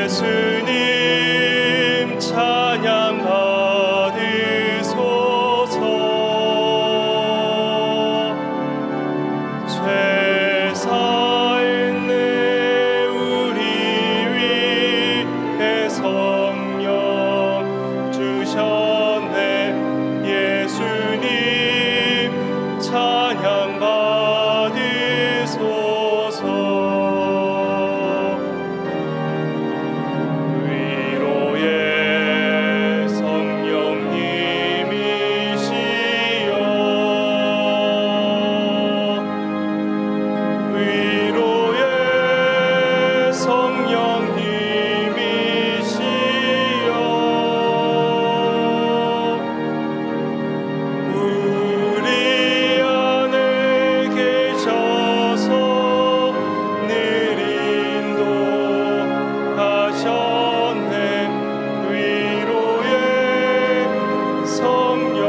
예수님 찬양 받으소서. 죄 사했네 우리 위에 성령 주셨네. 예수님 찬양 받으소서. 위로의 성령님이시여, 위로의 성령님이시여, 우리 안에 계셔서 늘 인도하셨네. 위로의 성령님이시여.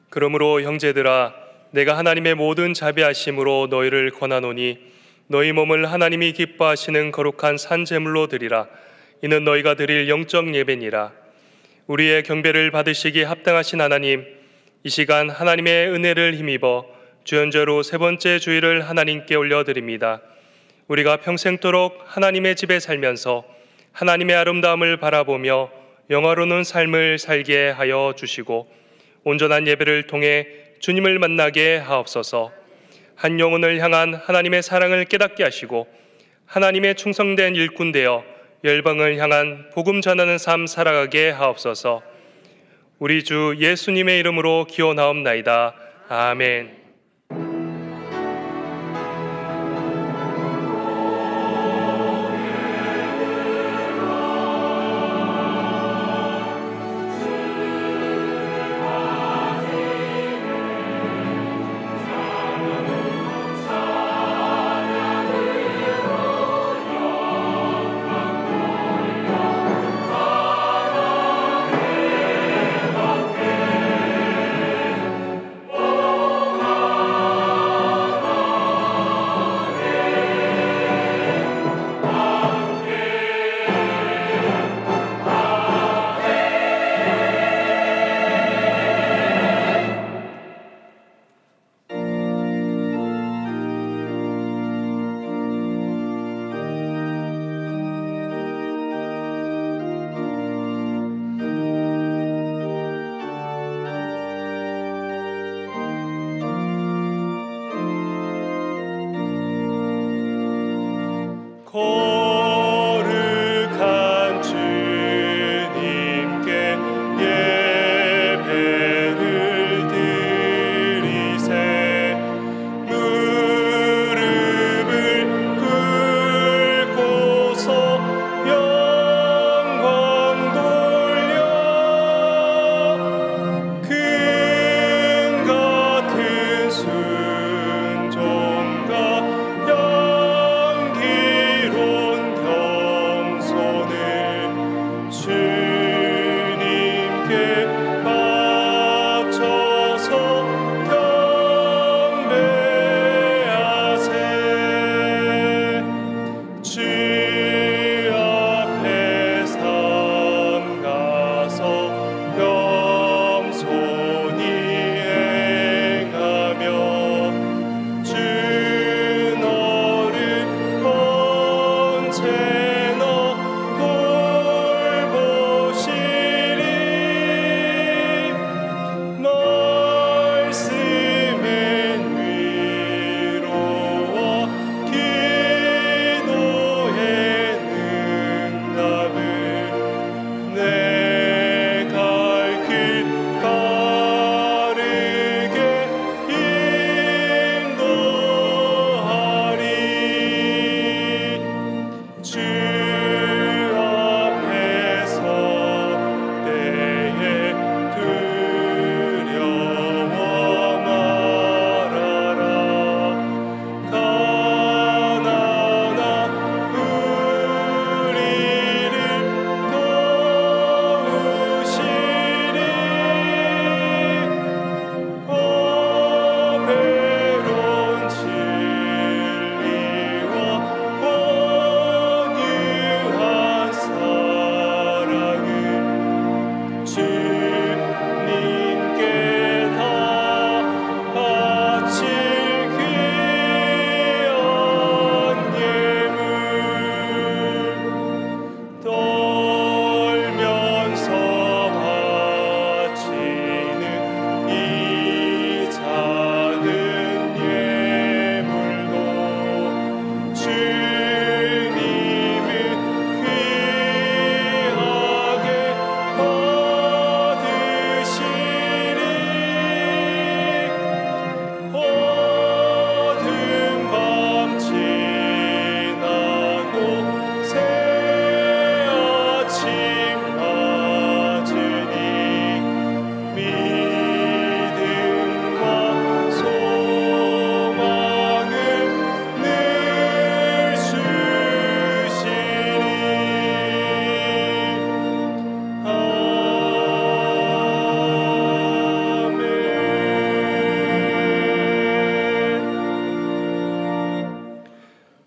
그러므로 형제들아, 내가 하나님의 모든 자비하심으로 너희를 권하노니 너희 몸을 하나님이 기뻐하시는 거룩한 산 제물로 드리라. 이는 너희가 드릴 영적 예배니라. 우리의 경배를 받으시기 합당하신 하나님, 이 시간 하나님의 은혜를 힘입어 주연죄로 세 번째 주일을 하나님께 올려드립니다. 우리가 평생토록 하나님의 집에 살면서 하나님의 아름다움을 바라보며 영화로운 삶을 살게 하여 주시고 온전한 예배를 통해 주님을 만나게 하옵소서. 한 영혼을 향한 하나님의 사랑을 깨닫게 하시고 하나님의 충성된 일꾼 되어 열방을 향한 복음 전하는 삶 살아가게 하옵소서. 우리 주 예수님의 이름으로 기원하옵나이다. 아멘. 오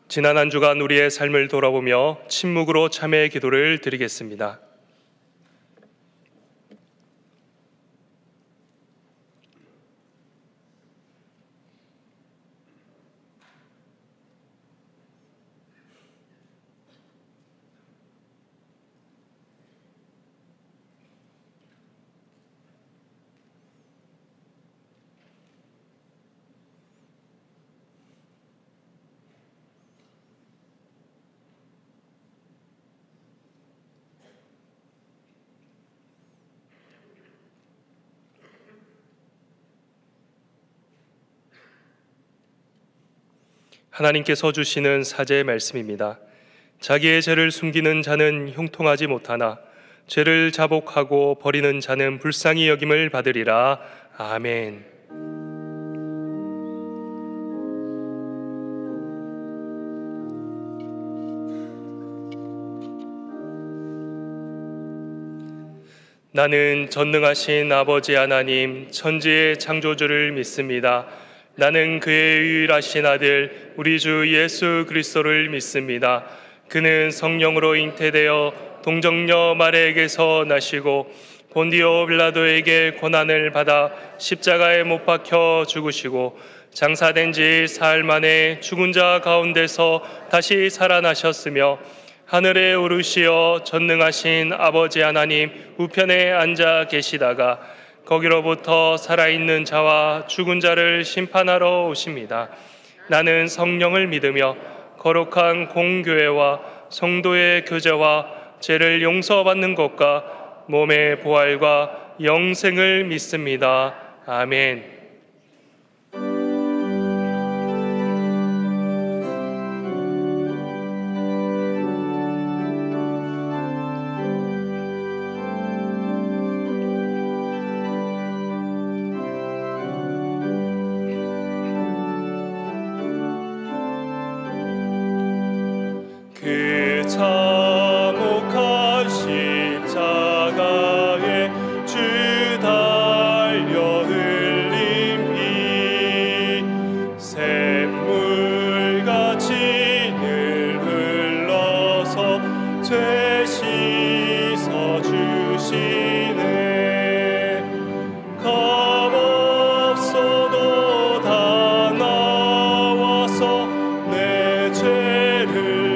지난 한 주간 우리의 삶을 돌아보며 침묵으로 참회의 기도를 드리겠습니다. 하나님께서 주시는 사제의 말씀입니다. 자기의 죄를 숨기는 자는 형통하지 못하나 죄를 자복하고 버리는 자는 불쌍히 여김을 받으리라. 아멘. 나는 전능하신 아버지 하나님 천지의 창조주를 믿습니다. 나는 그의 유일하신 아들 우리 주 예수 그리스도를 믿습니다. 그는 성령으로 잉태되어 동정녀 마리아에게서 나시고 본디오 빌라도에게 고난을 받아 십자가에 못 박혀 죽으시고 장사된 지 사흘 만에 죽은 자 가운데서 다시 살아나셨으며 하늘에 오르시어 전능하신 아버지 하나님 우편에 앉아 계시다가 거기로부터 살아있는 자와 죽은 자를 심판하러 오십니다. 나는 성령을 믿으며 거룩한 공교회와 성도의 교제와 죄를 용서받는 것과 몸의 부활과 영생을 믿습니다. 아멘. 그 참혹한 십자가에 주 달려 흘린 피 샘물같이 늘 흘러서 죄 씻어 주시네. 값없어도 다 나와서 내 죄를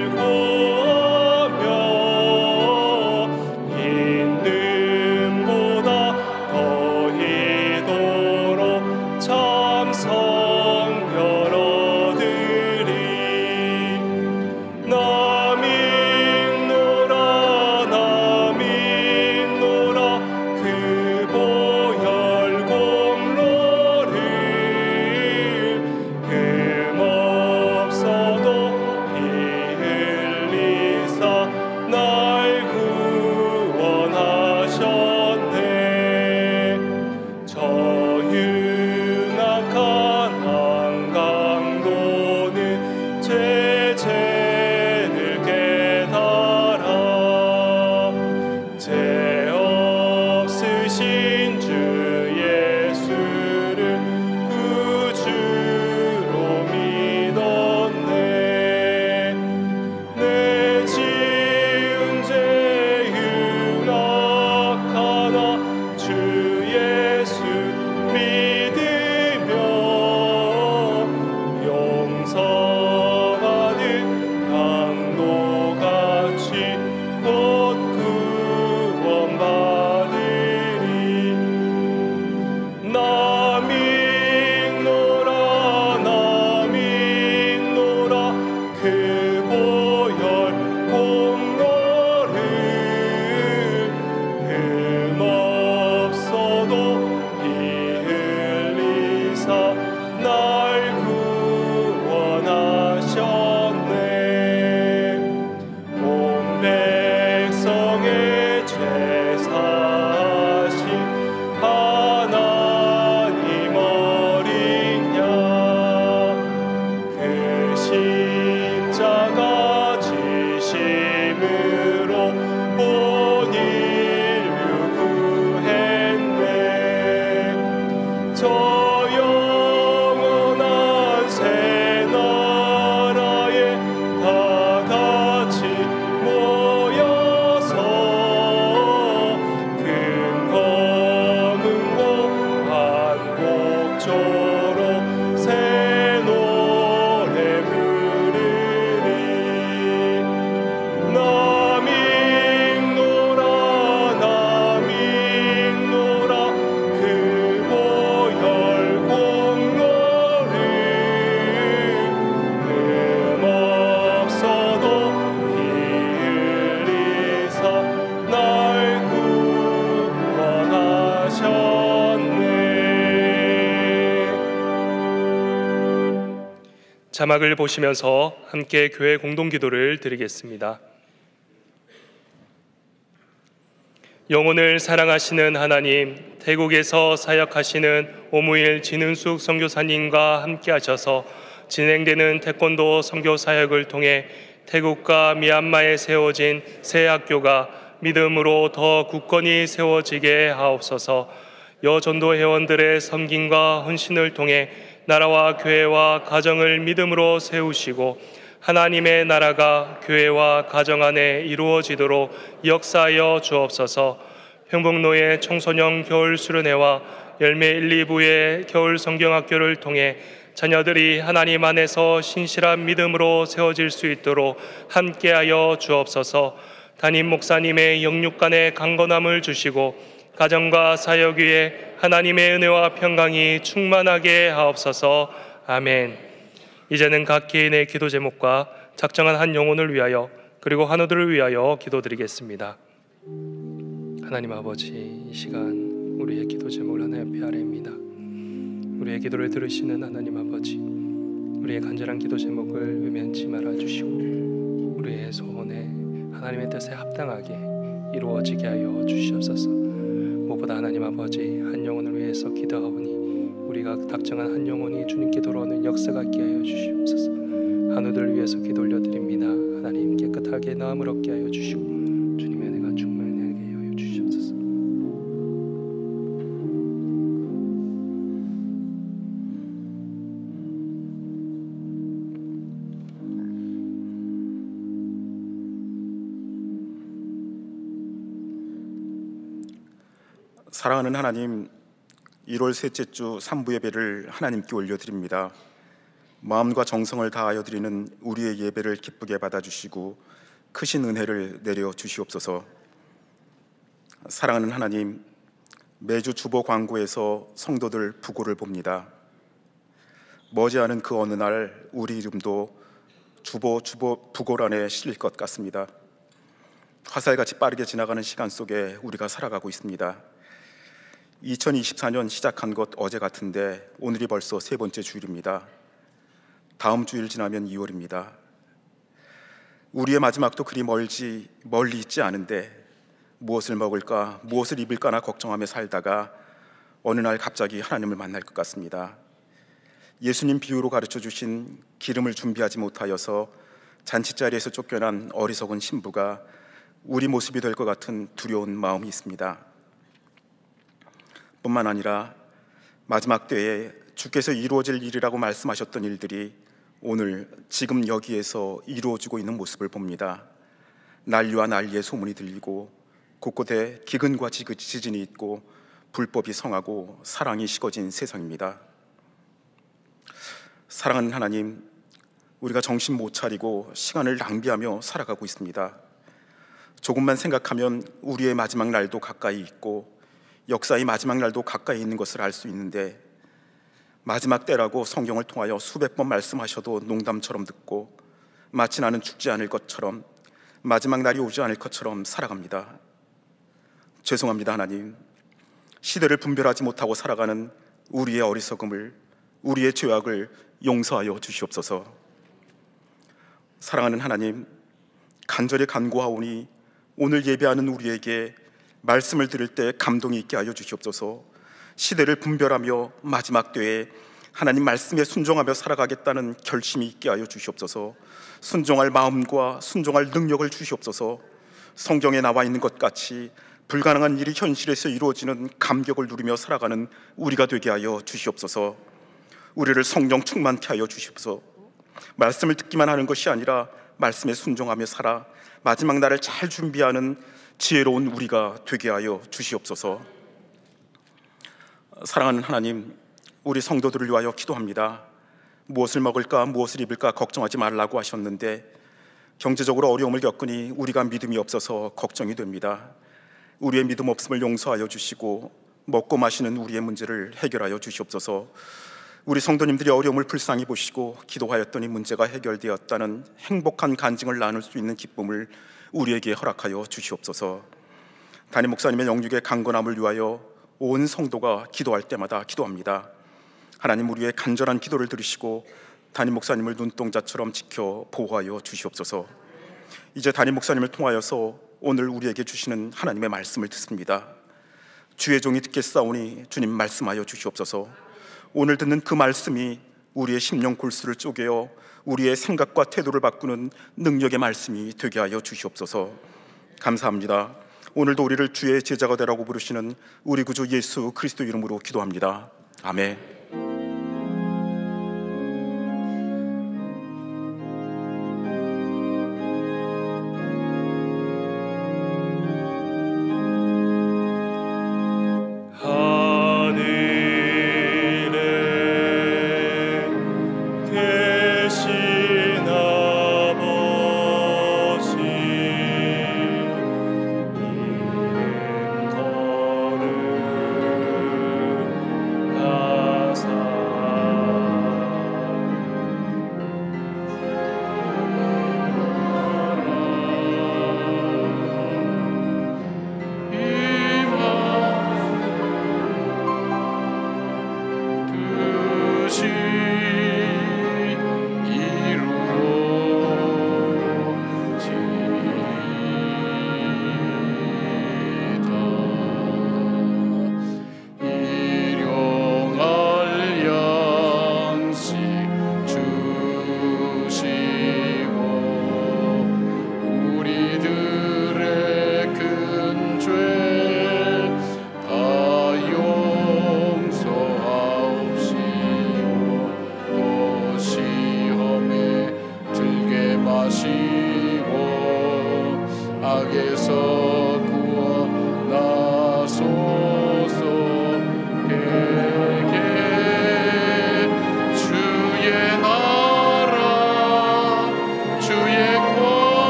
자막을 보시면서 함께 교회 공동기도를 드리겠습니다. 영혼을 사랑하시는 하나님, 태국에서 사역하시는 오무일 진은숙 선교사님과 함께 하셔서 진행되는 태권도 선교 사역을 통해 태국과 미얀마에 세워진 새 학교가 믿음으로 더 굳건히 세워지게 하옵소서. 여전도 회원들의 섬김과 헌신을 통해 나라와 교회와 가정을 믿음으로 세우시고 하나님의 나라가 교회와 가정 안에 이루어지도록 역사하여 주옵소서. 평북로의 청소년 겨울 수련회와 열매 1, 2부의 겨울 성경학교를 통해 자녀들이 하나님 안에서 신실한 믿음으로 세워질 수 있도록 함께하여 주옵소서. 담임 목사님의 영육간의 강건함을 주시고 가정과 사역 위에 하나님의 은혜와 평강이 충만하게 하옵소서. 아멘. 이제는 각 개인의 기도 제목과 작정한 한 영혼을 위하여 그리고 한우들을 위하여 기도드리겠습니다. 하나님 아버지, 이 시간 우리의 기도 제목을 하나님 앞에 아뢰입니다. 우리의 기도를 들으시는 하나님 아버지, 우리의 간절한 기도 제목을 외면치 말아주시고 우리의 소원에 하나님의 뜻에 합당하게 이루어지게 하여 주시옵소서. 무엇보다 하나님 아버지, 한 영혼을 위해서 기도하오니 우리가 작정한 한 영혼이 주님께 돌아오는 역사가 있게 하여 주시옵소서. 한우들을 위해서 기도 올려드립니다. 하나님 깨끗하게 나음을 얻게 하여 주시고 주님의 은혜가 충만하게 하여 주시옵소서. 사랑하는 하나님, 1월 셋째 주 3부 예배를 하나님께 올려드립니다. 마음과 정성을 다하여 드리는 우리의 예배를 기쁘게 받아주시고 크신 은혜를 내려 주시옵소서. 사랑하는 하나님, 매주 주보 광고에서 성도들 부고를 봅니다. 머지않은 그 어느 날 우리 이름도 주보 부고란에 실릴 것 같습니다. 화살같이 빠르게 지나가는 시간 속에 우리가 살아가고 있습니다. 2024년 시작한 것 어제 같은데 오늘이 벌써 세 번째 주일입니다. 다음 주일 지나면 2월입니다. 우리의 마지막도 그리 멀리 있지 않은데 무엇을 먹을까, 무엇을 입을까나 걱정하며 살다가 어느 날 갑자기 하나님을 만날 것 같습니다. 예수님 비유로 가르쳐 주신 기름을 준비하지 못하여서 잔치자리에서 쫓겨난 어리석은 신부가 우리 모습이 될 것 같은 두려운 마음이 있습니다. 뿐만 아니라 마지막 때에 주께서 이루어질 일이라고 말씀하셨던 일들이 오늘 지금 여기에서 이루어지고 있는 모습을 봅니다. 난리와 난리의 소문이 들리고 곳곳에 기근과 지진이 있고 불법이 성하고 사랑이 식어진 세상입니다. 사랑하는 하나님, 우리가 정신 못 차리고 시간을 낭비하며 살아가고 있습니다. 조금만 생각하면 우리의 마지막 날도 가까이 있고 역사의 마지막 날도 가까이 있는 것을 알 수 있는데 마지막 때라고 성경을 통하여 수백 번 말씀하셔도 농담처럼 듣고 마치 나는 죽지 않을 것처럼 마지막 날이 오지 않을 것처럼 살아갑니다. 죄송합니다 하나님. 시대를 분별하지 못하고 살아가는 우리의 어리석음을, 우리의 죄악을 용서하여 주시옵소서. 사랑하는 하나님, 간절히 간구하오니 오늘 예배하는 우리에게 말씀을 들을 때 감동이 있게 하여 주시옵소서. 시대를 분별하며 마지막 때에 하나님 말씀에 순종하며 살아가겠다는 결심이 있게 하여 주시옵소서. 순종할 마음과 순종할 능력을 주시옵소서. 성경에 나와 있는 것 같이 불가능한 일이 현실에서 이루어지는 감격을 누리며 살아가는 우리가 되게 하여 주시옵소서. 우리를 성령 충만케 하여 주시옵소서. 말씀을 듣기만 하는 것이 아니라 말씀에 순종하며 살아 마지막 날을 잘 준비하는 지혜로운 우리가 되게 하여 주시옵소서. 사랑하는 하나님, 우리 성도들을 위하여 기도합니다. 무엇을 먹을까, 무엇을 입을까 걱정하지 말라고 하셨는데 경제적으로 어려움을 겪으니 우리가 믿음이 없어서 걱정이 됩니다. 우리의 믿음 없음을 용서하여 주시고 먹고 마시는 우리의 문제를 해결하여 주시옵소서. 우리 성도님들이 어려움을 불쌍히 보시고 기도하였더니 문제가 해결되었다는 행복한 간증을 나눌 수 있는 기쁨을 우리에게 허락하여 주시옵소서. 담임 목사님의 영육의 강건함을 위하여 온 성도가 기도할 때마다 기도합니다. 하나님, 우리의 간절한 기도를 들으시고 담임 목사님을 눈동자처럼 지켜 보호하여 주시옵소서. 이제 담임 목사님을 통하여서 오늘 우리에게 주시는 하나님의 말씀을 듣습니다. 주의 종이 듣겠사오니 주님 말씀하여 주시옵소서. 오늘 듣는 그 말씀이 우리의 심령 골수를 쪼개어 우리의 생각과 태도를 바꾸는 능력의 말씀이 되게 하여 주시옵소서. 감사합니다. 오늘도 우리를 주의 제자가 되라고 부르시는 우리 구주 예수 그리스도 이름으로 기도합니다. 아멘.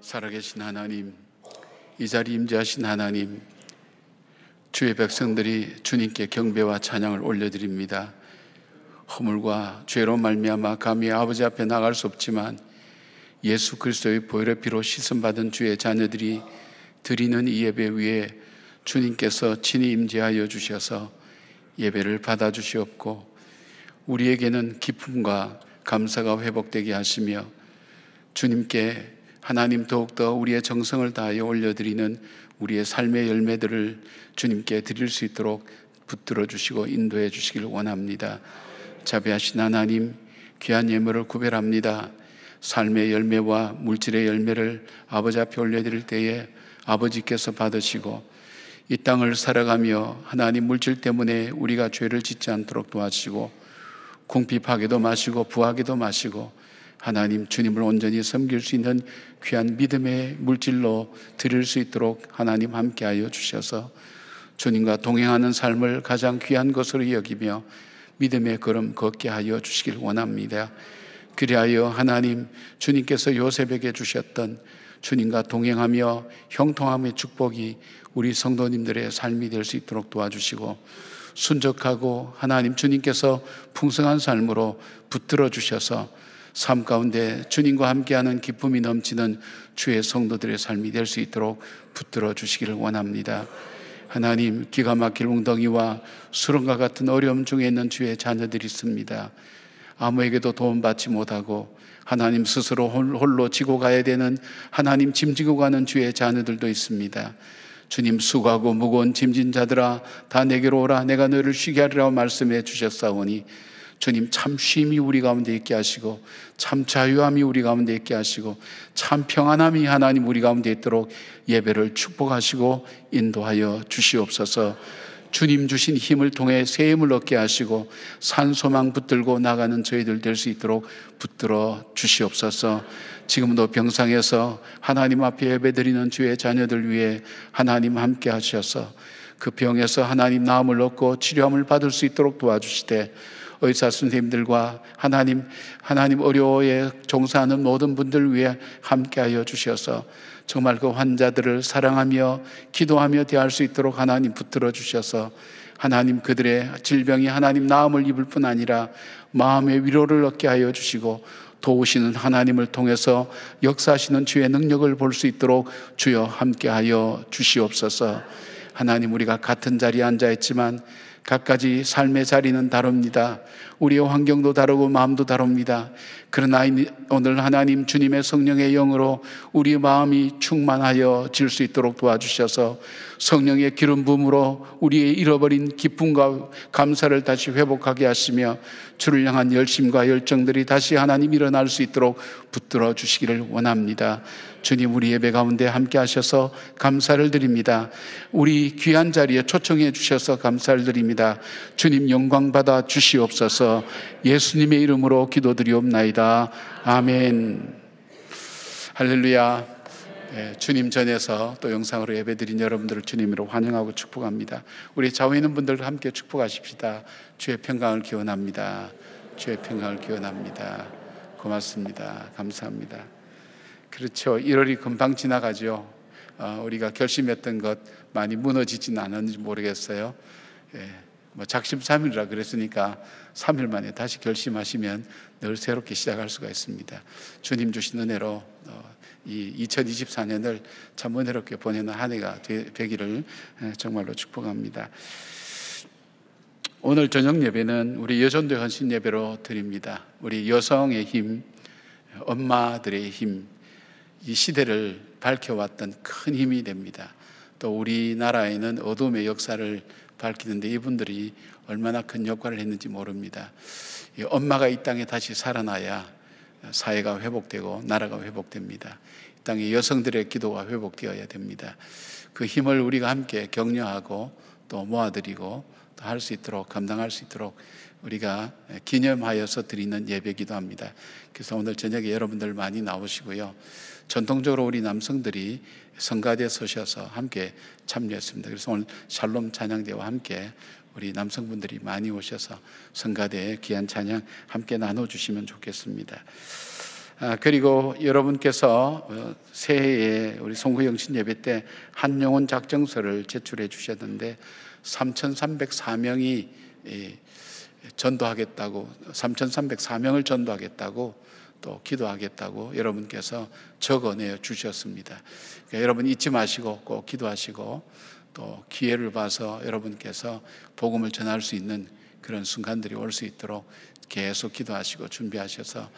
살아계신 하나님, 이 자리에 임재하신 하나님, 주의 백성들이 주님께 경배와 찬양을 올려드립니다. 허물과 죄로 말미암아 감히 아버지 앞에 나갈 수 없지만 예수 그리스도의 보혈의 피로 씻음받은 주의 자녀들이 드리는 이 예배 위에 주님께서 친히 임재하여 주셔서 예배를 받아주시옵고 우리에게는 기쁨과 감사가 회복되게 하시며 주님께 하나님 더욱더 우리의 정성을 다하여 올려드리는 우리의 삶의 열매들을 주님께 드릴 수 있도록 붙들어 주시고 인도해 주시길 원합니다. 자비하신 하나님, 귀한 예물을 구별합니다. 삶의 열매와 물질의 열매를 아버지 앞에 올려드릴 때에 아버지께서 받으시고 이 땅을 살아가며 하나님 물질 때문에 우리가 죄를 짓지 않도록 도와주시고 궁핍하게도 마시고 부하게도 마시고 하나님 주님을 온전히 섬길 수 있는 귀한 믿음의 물질로 드릴 수 있도록 하나님 함께하여 주셔서 주님과 동행하는 삶을 가장 귀한 것으로 여기며 믿음의 걸음 걷게 하여 주시길 원합니다. 그리하여 하나님 주님께서 요셉에게 주셨던 주님과 동행하며 형통함의 축복이 우리 성도님들의 삶이 될 수 있도록 도와주시고 순적하고 하나님 주님께서 풍성한 삶으로 붙들어 주셔서 삶 가운데 주님과 함께하는 기쁨이 넘치는 주의 성도들의 삶이 될 수 있도록 붙들어 주시기를 원합니다. 하나님, 기가 막힐 웅덩이와 수렁과 같은 어려움 중에 있는 주의 자녀들이 있습니다. 아무에게도 도움받지 못하고 하나님 스스로 홀로 지고 가야 되는 하나님 짐지고 가는 주의 자녀들도 있습니다. 주님, 수고하고 무거운 짐진 자들아 다 내게로 오라, 내가 너희를 쉬게 하리라고 말씀해 주셨사오니 주님, 참 쉼이 우리 가운데 있게 하시고 참 자유함이 우리 가운데 있게 하시고 참 평안함이 하나님 우리 가운데 있도록 예배를 축복하시고 인도하여 주시옵소서. 주님 주신 힘을 통해 새 힘을 얻게 하시고 산소망 붙들고 나가는 저희들 될 수 있도록 붙들어 주시옵소서. 지금도 병상에서 하나님 앞에 예배드리는 주의 자녀들 위해 하나님 함께 하셔서 그 병에서 하나님 나음을 얻고 치료함을 받을 수 있도록 도와주시되 의사 선생님들과 하나님 의료에 종사하는 모든 분들 위해 함께하여 주셔서 정말 그 환자들을 사랑하며 기도하며 대할 수 있도록 하나님 붙들어 주셔서 하나님 그들의 질병이 하나님 나음을 입을 뿐 아니라 마음의 위로를 얻게 하여 주시고 도우시는 하나님을 통해서 역사하시는 주의 능력을 볼 수 있도록 주여 함께하여 주시옵소서. 하나님, 우리가 같은 자리에 앉아 있지만 각가지 삶의 자리는 다릅니다. 우리의 환경도 다르고 마음도 다릅니다. 그러나 오늘 하나님 주님의 성령의 영으로 우리 마음이 충만하여 질 수 있도록 도와주셔서 성령의 기름 부음으로 우리의 잃어버린 기쁨과 감사를 다시 회복하게 하시며 주를 향한 열심과 열정들이 다시 하나님 일어날 수 있도록 붙들어 주시기를 원합니다. 주님, 우리 예배 가운데 함께 하셔서 감사를 드립니다. 우리 귀한 자리에 초청해 주셔서 감사를 드립니다. 주님 영광 받아 주시옵소서. 예수님의 이름으로 기도드리옵나이다. 아멘. 할렐루야. 주님 전에서 또 영상으로 예배드린 여러분들을 주님으로 환영하고 축복합니다. 우리 좌우에 있는 분들과 함께 축복하십시다. 주의 평강을 기원합니다. 주의 평강을 기원합니다. 고맙습니다. 감사합니다. 그렇죠. 1월이 금방 지나가죠. 우리가 결심했던 것 많이 무너지지는 않았는지 모르겠어요. 작심삼일이라 그랬으니까 3일 만에 다시 결심하시면 늘 새롭게 시작할 수가 있습니다. 주님 주신 은혜로 이 2024년을 참 은혜롭게 보내는 한 해가 되기를 정말로 축복합니다. 오늘 저녁 예배는 우리 여전도 헌신 예배로 드립니다. 우리 여성의 힘, 엄마들의 힘, 이 시대를 밝혀왔던 큰 힘이 됩니다. 또 우리나라에는 어둠의 역사를 밝히는데 이분들이 얼마나 큰 역할을 했는지 모릅니다. 엄마가 이 땅에 다시 살아나야 사회가 회복되고 나라가 회복됩니다. 이 땅에 여성들의 기도가 회복되어야 됩니다. 그 힘을 우리가 함께 격려하고 또 모아드리고 또 할 수 있도록, 감당할 수 있도록 우리가 기념하여서 드리는 예배기도 합니다. 그래서 오늘 저녁에 여러분들 많이 나오시고요. 전통적으로 우리 남성들이 성가대에 서셔서 함께 참여했습니다. 그래서 오늘 샬롬 찬양대와 함께 우리 남성분들이 많이 오셔서 성가대에 귀한 찬양 함께 나눠주시면 좋겠습니다. 그리고 여러분께서 새해에 우리 송구영신 예배 때 한영혼 작정서를 제출해 주셨는데 3,304명이 전도하겠다고, 3,304명을 전도하겠다고 또 기도하겠다고 여러분께서 적어내 주셨습니다. 그러니까 여러분 잊지 마시고 꼭 기도하시고 또 기회를 봐서 여러분께서 복음을 전할 수 있는 그런 순간들이 올 수 있도록 계속 기도하시고 준비하셔서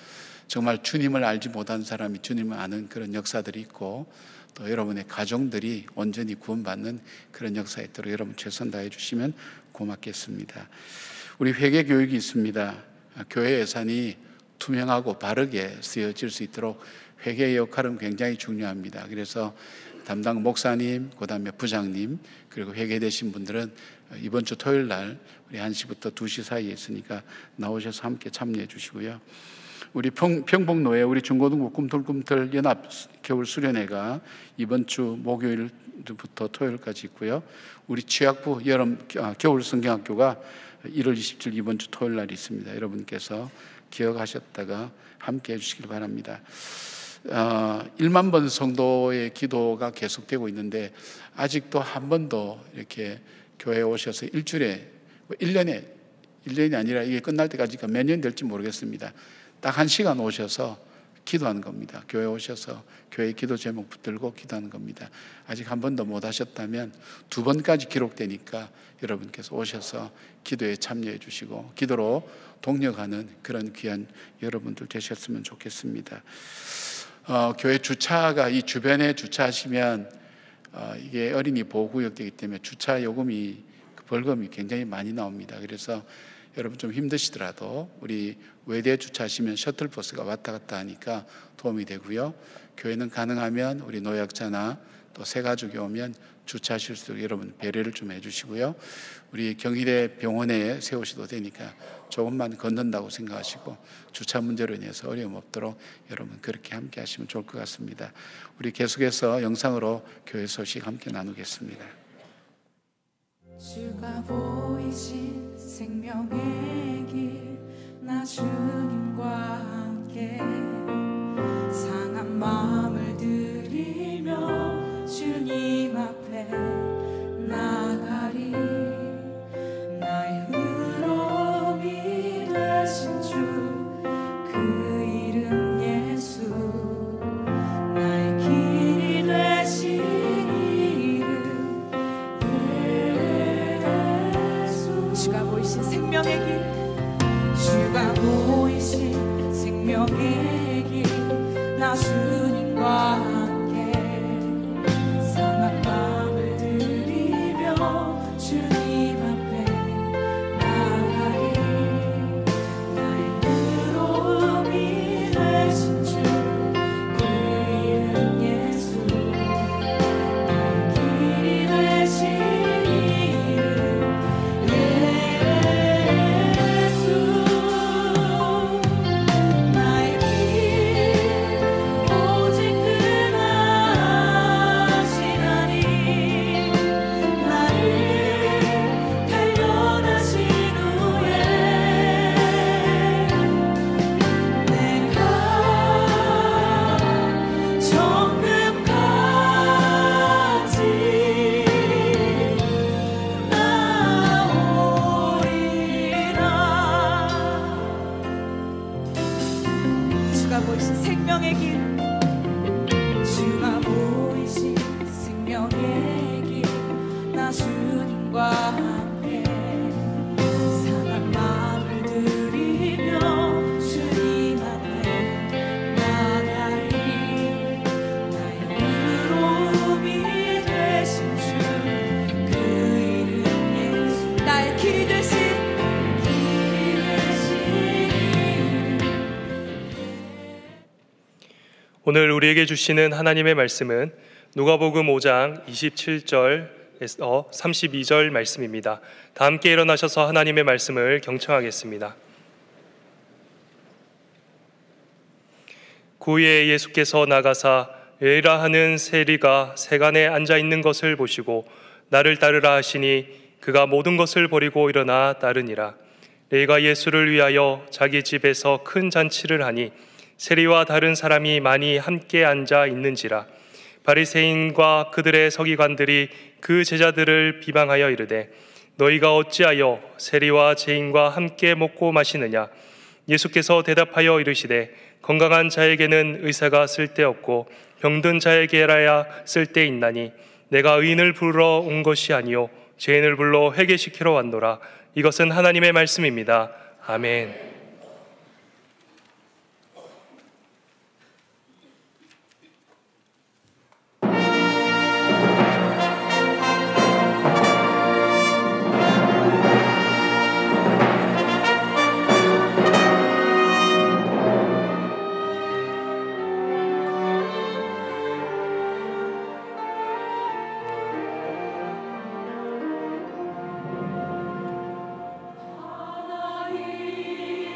정말 주님을 알지 못한 사람이 주님을 아는 그런 역사들이 있고 또 여러분의 가정들이 온전히 구원받는 그런 역사에 있도록 여러분 최선 다해 주시면 고맙겠습니다. 우리 회계 교육이 있습니다. 교회 예산이 투명하고 바르게 쓰여질 수 있도록 회계의 역할은 굉장히 중요합니다. 그래서 담당 목사님, 그 다음에 부장님, 그리고 회계되신 분들은 이번 주 토요일 날 우리 1시부터 2시 사이에 있으니까 나오셔서 함께 참여해 주시고요. 우리 평복로에 우리 중고등부 꿈틀꿈틀 연합 겨울 수련회가 이번 주 목요일부터 토요일까지 있고요. 우리 취약부 겨울 성경학교가 1월 27일 이번 주 토요일 날 있습니다. 여러분께서 기억하셨다가 함께 해주시길 바랍니다. 1만 번 성도의 기도가 계속되고 있는데 아직도 한 번도 이렇게 교회에 오셔서 일주일에 1년이 아니라 이게 끝날 때까지가 몇 년 될지 모르겠습니다. 딱 1시간 오셔서 기도하는 겁니다. 교회 오셔서 교회 기도 제목 붙들고 기도하는 겁니다. 아직 한 번도 못 하셨다면 2번까지 기록되니까 여러분께서 오셔서 기도에 참여해 주시고 기도로 동력하는 그런 귀한 여러분들 되셨으면 좋겠습니다. 교회 주차가 이 주변에 주차하시면 이게 어린이 보호구역이기 때문에 주차 요금이 벌금이 굉장히 많이 나옵니다. 그래서 여러분 좀 힘드시더라도 우리 외대에 주차하시면 셔틀버스가 왔다 갔다 하니까 도움이 되고요. 교회는 가능하면 우리 노약자나 또 새가족이 오면 주차하실 수 있도록 여러분 배려를 좀 해주시고요. 우리 경희대 병원에 세우셔도 되니까 조금만 걷는다고 생각하시고 주차 문제로 인해서 어려움 없도록 여러분 그렇게 함께 하시면 좋을 것 같습니다. 우리 계속해서 영상으로 교회 소식 함께 나누겠습니다. 주가 보이신 생명의 길 주 그 이름 예수 나의 길이 되신 이름 예수 주가 보이신 생명의 길 주가 보이신 생명의 길 나 주님과 함께 상한 마음을 들이며 주님 앞에 나가리 나의 의로움이 되신 주 그 이름 예수 나의 길이 되신 이름 예수 나의 길 오직 그하시나니 나를 단련하신 후에 내가 정금같이 나오리라 주가 보이신 생명의 길 주가 보이신 생명의 길 나 주님과 함께 상한 마음을 들이며 주님 앞에 나가리 나의 의로움이 되신 주 그 이름 예수 나의 길이 되신 오늘 우리에게 주시는 하나님의 말씀은 누가복음 5장 27절에서 32절 말씀입니다. 다 함께 일어나셔서 하나님의 말씀을 경청하겠습니다. 그 후에 예수께서 나가사 외라 하는 세리가 세간에 앉아 있는 것을 보시고 나를 따르라 하시니 그가 모든 것을 버리고 일어나 따르니라. 레위가 예수를 위하여 자기 집에서 큰 잔치를 하니 세리와 다른 사람이 많이 함께 앉아 있는지라. 바리새인과 그들의 서기관들이 그 제자들을 비방하여 이르되 너희가 어찌하여 세리와 죄인과 함께 먹고 마시느냐. 예수께서 대답하여 이르시되 건강한 자에게는 의사가 쓸데없고 병든 자에게라야 쓸데있나니 내가 의인을 부르러 온 것이 아니요 죄인을 불러 회개시키러 왔노라. 이것은 하나님의 말씀입니다. 아멘. 하나님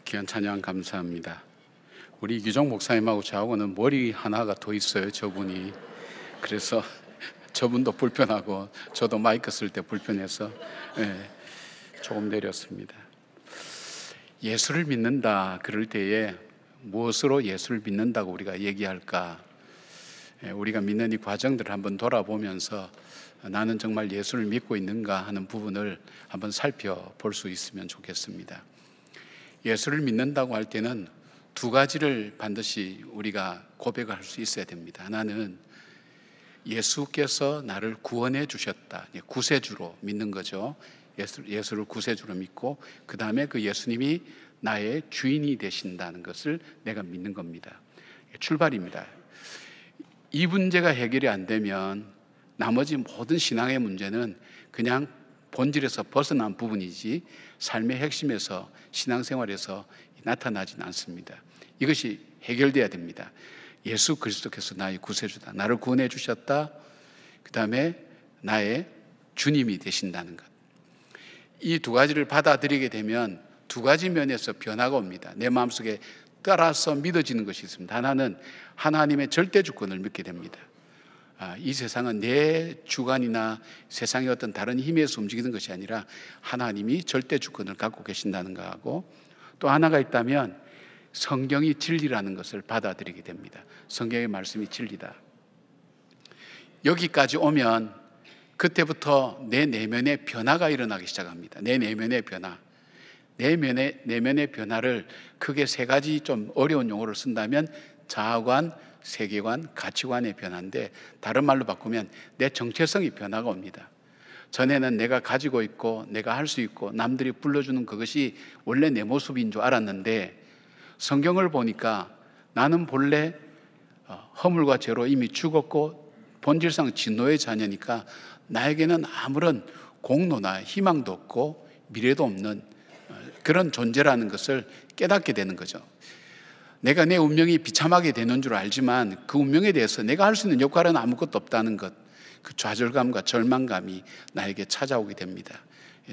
귀한 찬양 감사합니다. 우리 이규정 목사님하고 저하고는 머리 하나가 더 있어요, 저분이. 그래서 저분도 불편하고 저도 마이크 쓸 때 불편해서 조금 내렸습니다. 예수를 믿는다 그럴 때에 무엇으로 예수를 믿는다고 우리가 얘기할까? 우리가 믿는 이 과정들을 한번 돌아보면서 나는 정말 예수를 믿고 있는가 하는 부분을 한번 살펴볼 수 있으면 좋겠습니다. 예수를 믿는다고 할 때는 두 가지를 반드시 우리가 고백을 할 수 있어야 됩니다. 하나는 예수께서 나를 구원해 주셨다, 구세주로 믿는 거죠. 예수를 구세주로 믿고 그 다음에 그 예수님이 나의 주인이 되신다는 것을 내가 믿는 겁니다. 출발입니다. 이 문제가 해결이 안 되면 나머지 모든 신앙의 문제는 그냥 본질에서 벗어난 부분이지 삶의 핵심에서 신앙생활에서 나타나지는 않습니다. 이것이 해결돼야 됩니다. 예수 그리스도께서 나의 구세주다, 나를 구원해 주셨다, 그 다음에 나의 주님이 되신다는 것. 이 두 가지를 받아들이게 되면 두 가지 면에서 변화가 옵니다. 내 마음속에 따라서 믿어지는 것이 있습니다. 하나는 하나님의 절대 주권을 믿게 됩니다. 이 세상은 내 주관이나 세상의 어떤 다른 힘에서 움직이는 것이 아니라 하나님이 절대 주권을 갖고 계신다는 것하고, 또 하나가 있다면 성경이 진리라는 것을 받아들이게 됩니다. 성경의 말씀이 진리다. 여기까지 오면 그때부터 내 내면의 변화가 일어나기 시작합니다. 내 내면의 변화. 내면의 변화를 크게 세 가지 좀 어려운 용어를 쓴다면 자아관, 세계관, 가치관의 변화인데, 다른 말로 바꾸면 내 정체성이 변화가 옵니다. 전에는 내가 가지고 있고 내가 할 수 있고 남들이 불러주는 그것이 원래 내 모습인 줄 알았는데, 성경을 보니까 나는 본래 허물과 죄로 이미 죽었고 본질상 진노의 자녀니까 나에게는 아무런 공로나 희망도 없고 미래도 없는 그런 존재라는 것을 깨닫게 되는 거죠. 내가 내 운명이 비참하게 되는 줄 알지만 그 운명에 대해서 내가 할 수 있는 역할은 아무것도 없다는 것, 그 좌절감과 절망감이 나에게 찾아오게 됩니다.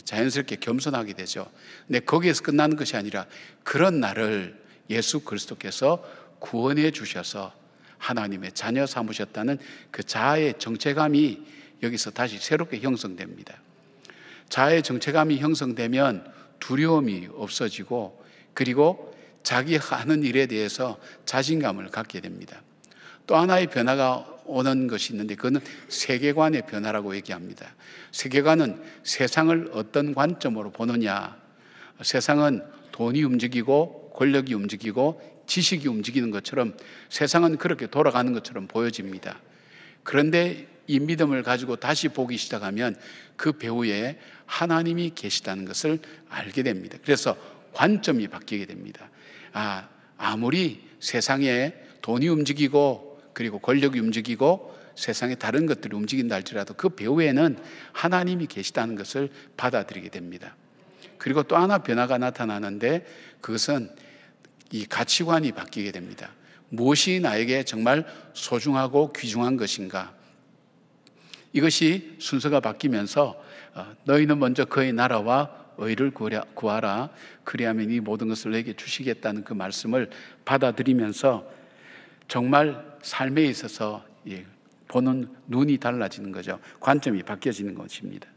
자연스럽게 겸손하게 되죠. 근데 거기에서 끝나는 것이 아니라 그런 나를 예수 그리스도께서 구원해 주셔서 하나님의 자녀 삼으셨다는 그 자아의 정체감이 여기서 다시 새롭게 형성됩니다. 자아의 정체감이 형성되면 두려움이 없어지고, 그리고 자기가 하는 일에 대해서 자신감을 갖게 됩니다. 또 하나의 변화가 오는 것이 있는데 그거는 세계관의 변화라고 얘기합니다. 세계관은 세상을 어떤 관점으로 보느냐. 세상은 돈이 움직이고 권력이 움직이고 지식이 움직이는 것처럼 세상은 그렇게 돌아가는 것처럼 보여집니다. 그런데 이 믿음을 가지고 다시 보기 시작하면 그 배후에 하나님이 계시다는 것을 알게 됩니다. 그래서 관점이 바뀌게 됩니다. 아무리 세상에 돈이 움직이고 그리고 권력이 움직이고 세상에 다른 것들이 움직인다 할지라도 그 배후에는 하나님이 계시다는 것을 받아들이게 됩니다. 그리고 또 하나 변화가 나타나는데 그것은 이 가치관이 바뀌게 됩니다. 무엇이 나에게 정말 소중하고 귀중한 것인가? 이것이 순서가 바뀌면서 너희는 먼저 그의 나라와 의를 구하라. 그리하면 이 모든 것을 내게 주시겠다는 그 말씀을 받아들이면서 정말 삶에 있어서 보는 눈이 달라지는 거죠. 관점이 바뀌어지는 것입니다.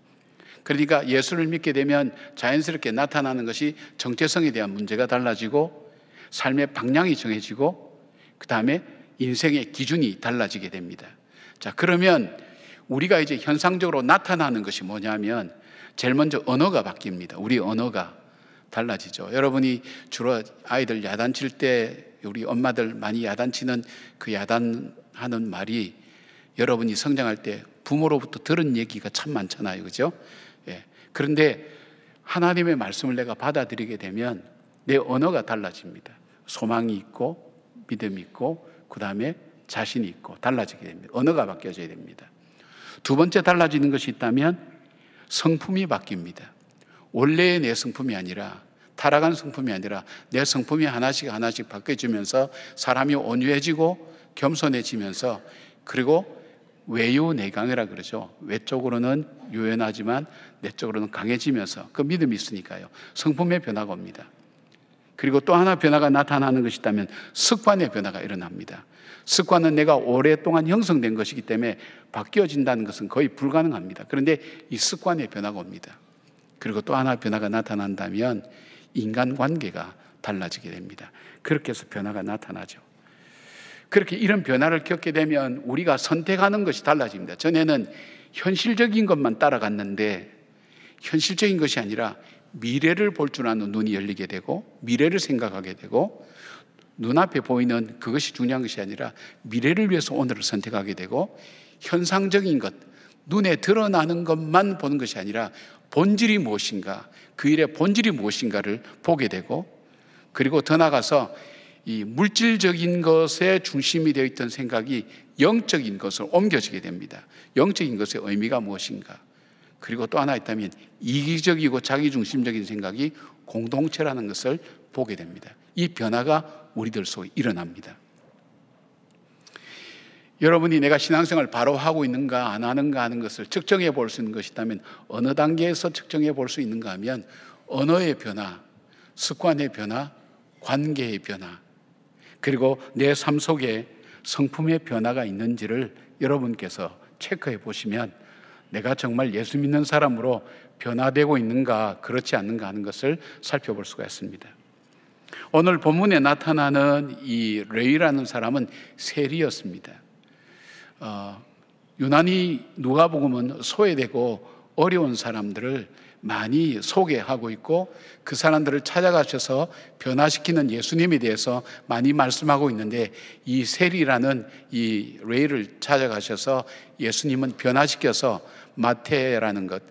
그러니까 예수를 믿게 되면 자연스럽게 나타나는 것이 정체성에 대한 문제가 달라지고 삶의 방향이 정해지고 그 다음에 인생의 기준이 달라지게 됩니다. 자, 그러면 우리가 이제 현상적으로 나타나는 것이 뭐냐면 제일 먼저 언어가 바뀝니다. 우리 언어가 달라지죠. 여러분이 주로 아이들 야단칠 때 우리 엄마들 많이 야단치는 그 야단하는 말이 여러분이 성장할 때 부모로부터 들은 얘기가 참 많잖아요. 그죠? 예. 그런데 하나님의 말씀을 내가 받아들이게 되면 내 언어가 달라집니다. 소망이 있고 믿음이 있고 그 다음에 자신이 있고 달라지게 됩니다. 언어가 바뀌어져야 됩니다. 두 번째 달라지는 것이 있다면 성품이 바뀝니다. 원래의 내 성품이 아니라 타락한 성품이 아니라 내 성품이 하나씩 하나씩 바뀌어지면서 사람이 온유해지고 겸손해지면서 그리고 외유내강이라 그러죠. 외적으로는 유연하지만 내적으로는 강해지면서 그 믿음이 있으니까요. 성품의 변화가 옵니다. 그리고 또 하나 변화가 나타나는 것이 있다면 습관의 변화가 일어납니다. 습관은 내가 오랫동안 형성된 것이기 때문에 바뀌어진다는 것은 거의 불가능합니다. 그런데 이 습관의 변화가 옵니다. 그리고 또 하나 변화가 나타난다면 인간관계가 달라지게 됩니다. 그렇게 해서 변화가 나타나죠. 그렇게 이런 변화를 겪게 되면 우리가 선택하는 것이 달라집니다. 전에는 현실적인 것만 따라갔는데 현실적인 것이 아니라 미래를 볼 줄 아는 눈이 열리게 되고 미래를 생각하게 되고 눈앞에 보이는 그것이 중요한 것이 아니라 미래를 위해서 오늘을 선택하게 되고 현상적인 것, 눈에 드러나는 것만 보는 것이 아니라 본질이 무엇인가, 그 일의 본질이 무엇인가를 보게 되고, 그리고 더 나아가서 이 물질적인 것에 중심이 되어 있던 생각이 영적인 것으로 옮겨지게 됩니다. 영적인 것의 의미가 무엇인가, 그리고 또 하나 있다면 이기적이고 자기중심적인 생각이 공동체라는 것을 보게 됩니다. 이 변화가 우리들 속에 일어납니다. 여러분이 내가 신앙생활을 바로 하고 있는가 안 하는가 하는 것을 측정해 볼 수 있는 것이 있다면 어느 단계에서 측정해 볼 수 있는가 하면 언어의 변화, 습관의 변화, 관계의 변화, 그리고 내 삶 속에 성품의 변화가 있는지를 여러분께서 체크해 보시면 내가 정말 예수 믿는 사람으로 변화되고 있는가 그렇지 않는가 하는 것을 살펴볼 수가 있습니다. 오늘 본문에 나타나는 이 레위라는 사람은 세리였습니다. 유난히 누가복음은 소외되고 어려운 사람들을 많이 소개하고 있고 그 사람들을 찾아가셔서 변화시키는 예수님에 대해서 많이 말씀하고 있는데, 이 세리라는 이 레위를 찾아가셔서 예수님은 변화시켜서 마태라는 것,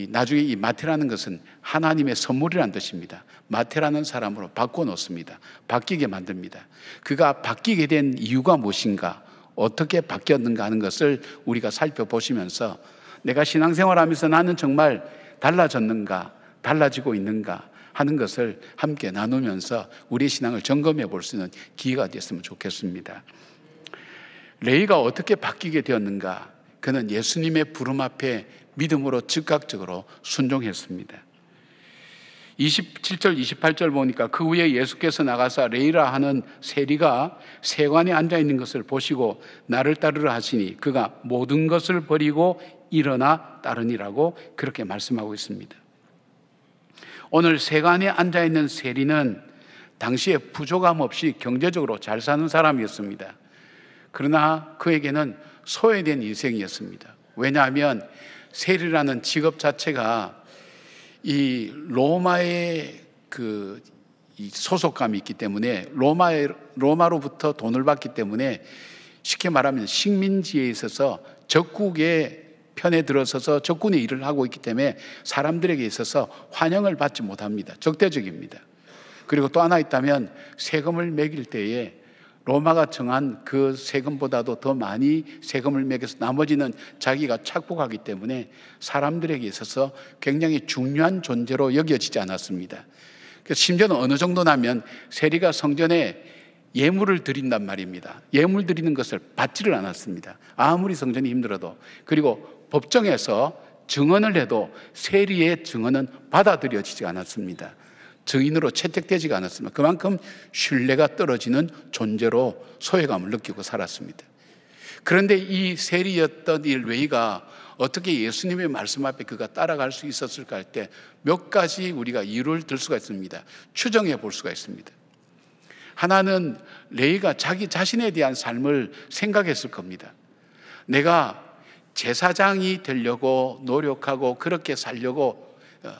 나중에 이 마태라는 것은 하나님의 선물이라는 뜻입니다. 마태라는 사람으로 바꿔놓습니다. 바뀌게 만듭니다. 그가 바뀌게 된 이유가 무엇인가, 어떻게 바뀌었는가 하는 것을 우리가 살펴보시면서 내가 신앙생활하면서 나는 정말 달라졌는가, 달라지고 있는가 하는 것을 함께 나누면서 우리의 신앙을 점검해 볼 수 있는 기회가 됐으면 좋겠습니다. 레위가 어떻게 바뀌게 되었는가? 그는 예수님의 부름 앞에 믿음으로 즉각적으로 순종했습니다. 27절 28절 보니까 그 후에 예수께서 나가사 레위라 하는 세리가 세관에 앉아있는 것을 보시고 나를 따르라 하시니 그가 모든 것을 버리고 일어나 따르니라고 그렇게 말씀하고 있습니다. 오늘 세관에 앉아있는 세리는 당시에 부족함 없이 경제적으로 잘 사는 사람이었습니다. 그러나 그에게는 소외된 인생이었습니다. 왜냐하면 세리라는 직업 자체가 이 로마의 이 소속감이 있기 때문에 로마로부터 돈을 받기 때문에 쉽게 말하면 식민지에 있어서 적국의 편에 들어서서 적군의 일을 하고 있기 때문에 사람들에게 있어서 환영을 받지 못합니다. 적대적입니다. 그리고 또 하나 있다면 세금을 매길 때에 로마가 정한 그 세금보다도 더 많이 세금을 매겨서 나머지는 자기가 착복하기 때문에 사람들에게 있어서 굉장히 중요한 존재로 여겨지지 않았습니다. 심지어는 어느 정도냐면 세리가 성전에 예물을 드린단 말입니다. 예물 드리는 것을 받지를 않았습니다. 아무리 성전이 힘들어도. 그리고 법정에서 증언을 해도 세리의 증언은 받아들여지지 않았습니다. 증인으로 채택되지가 않았습니다. 그만큼 신뢰가 떨어지는 존재로 소외감을 느끼고 살았습니다. 그런데 이 세리였던 이 레위가 어떻게 예수님의 말씀 앞에 그가 따라갈 수 있었을까 할 때 몇 가지 우리가 이유를 들 수가 있습니다. 추정해 볼 수가 있습니다. 하나는 레위가 자기 자신에 대한 삶을 생각했을 겁니다. 내가 제사장이 되려고 노력하고 그렇게 살려고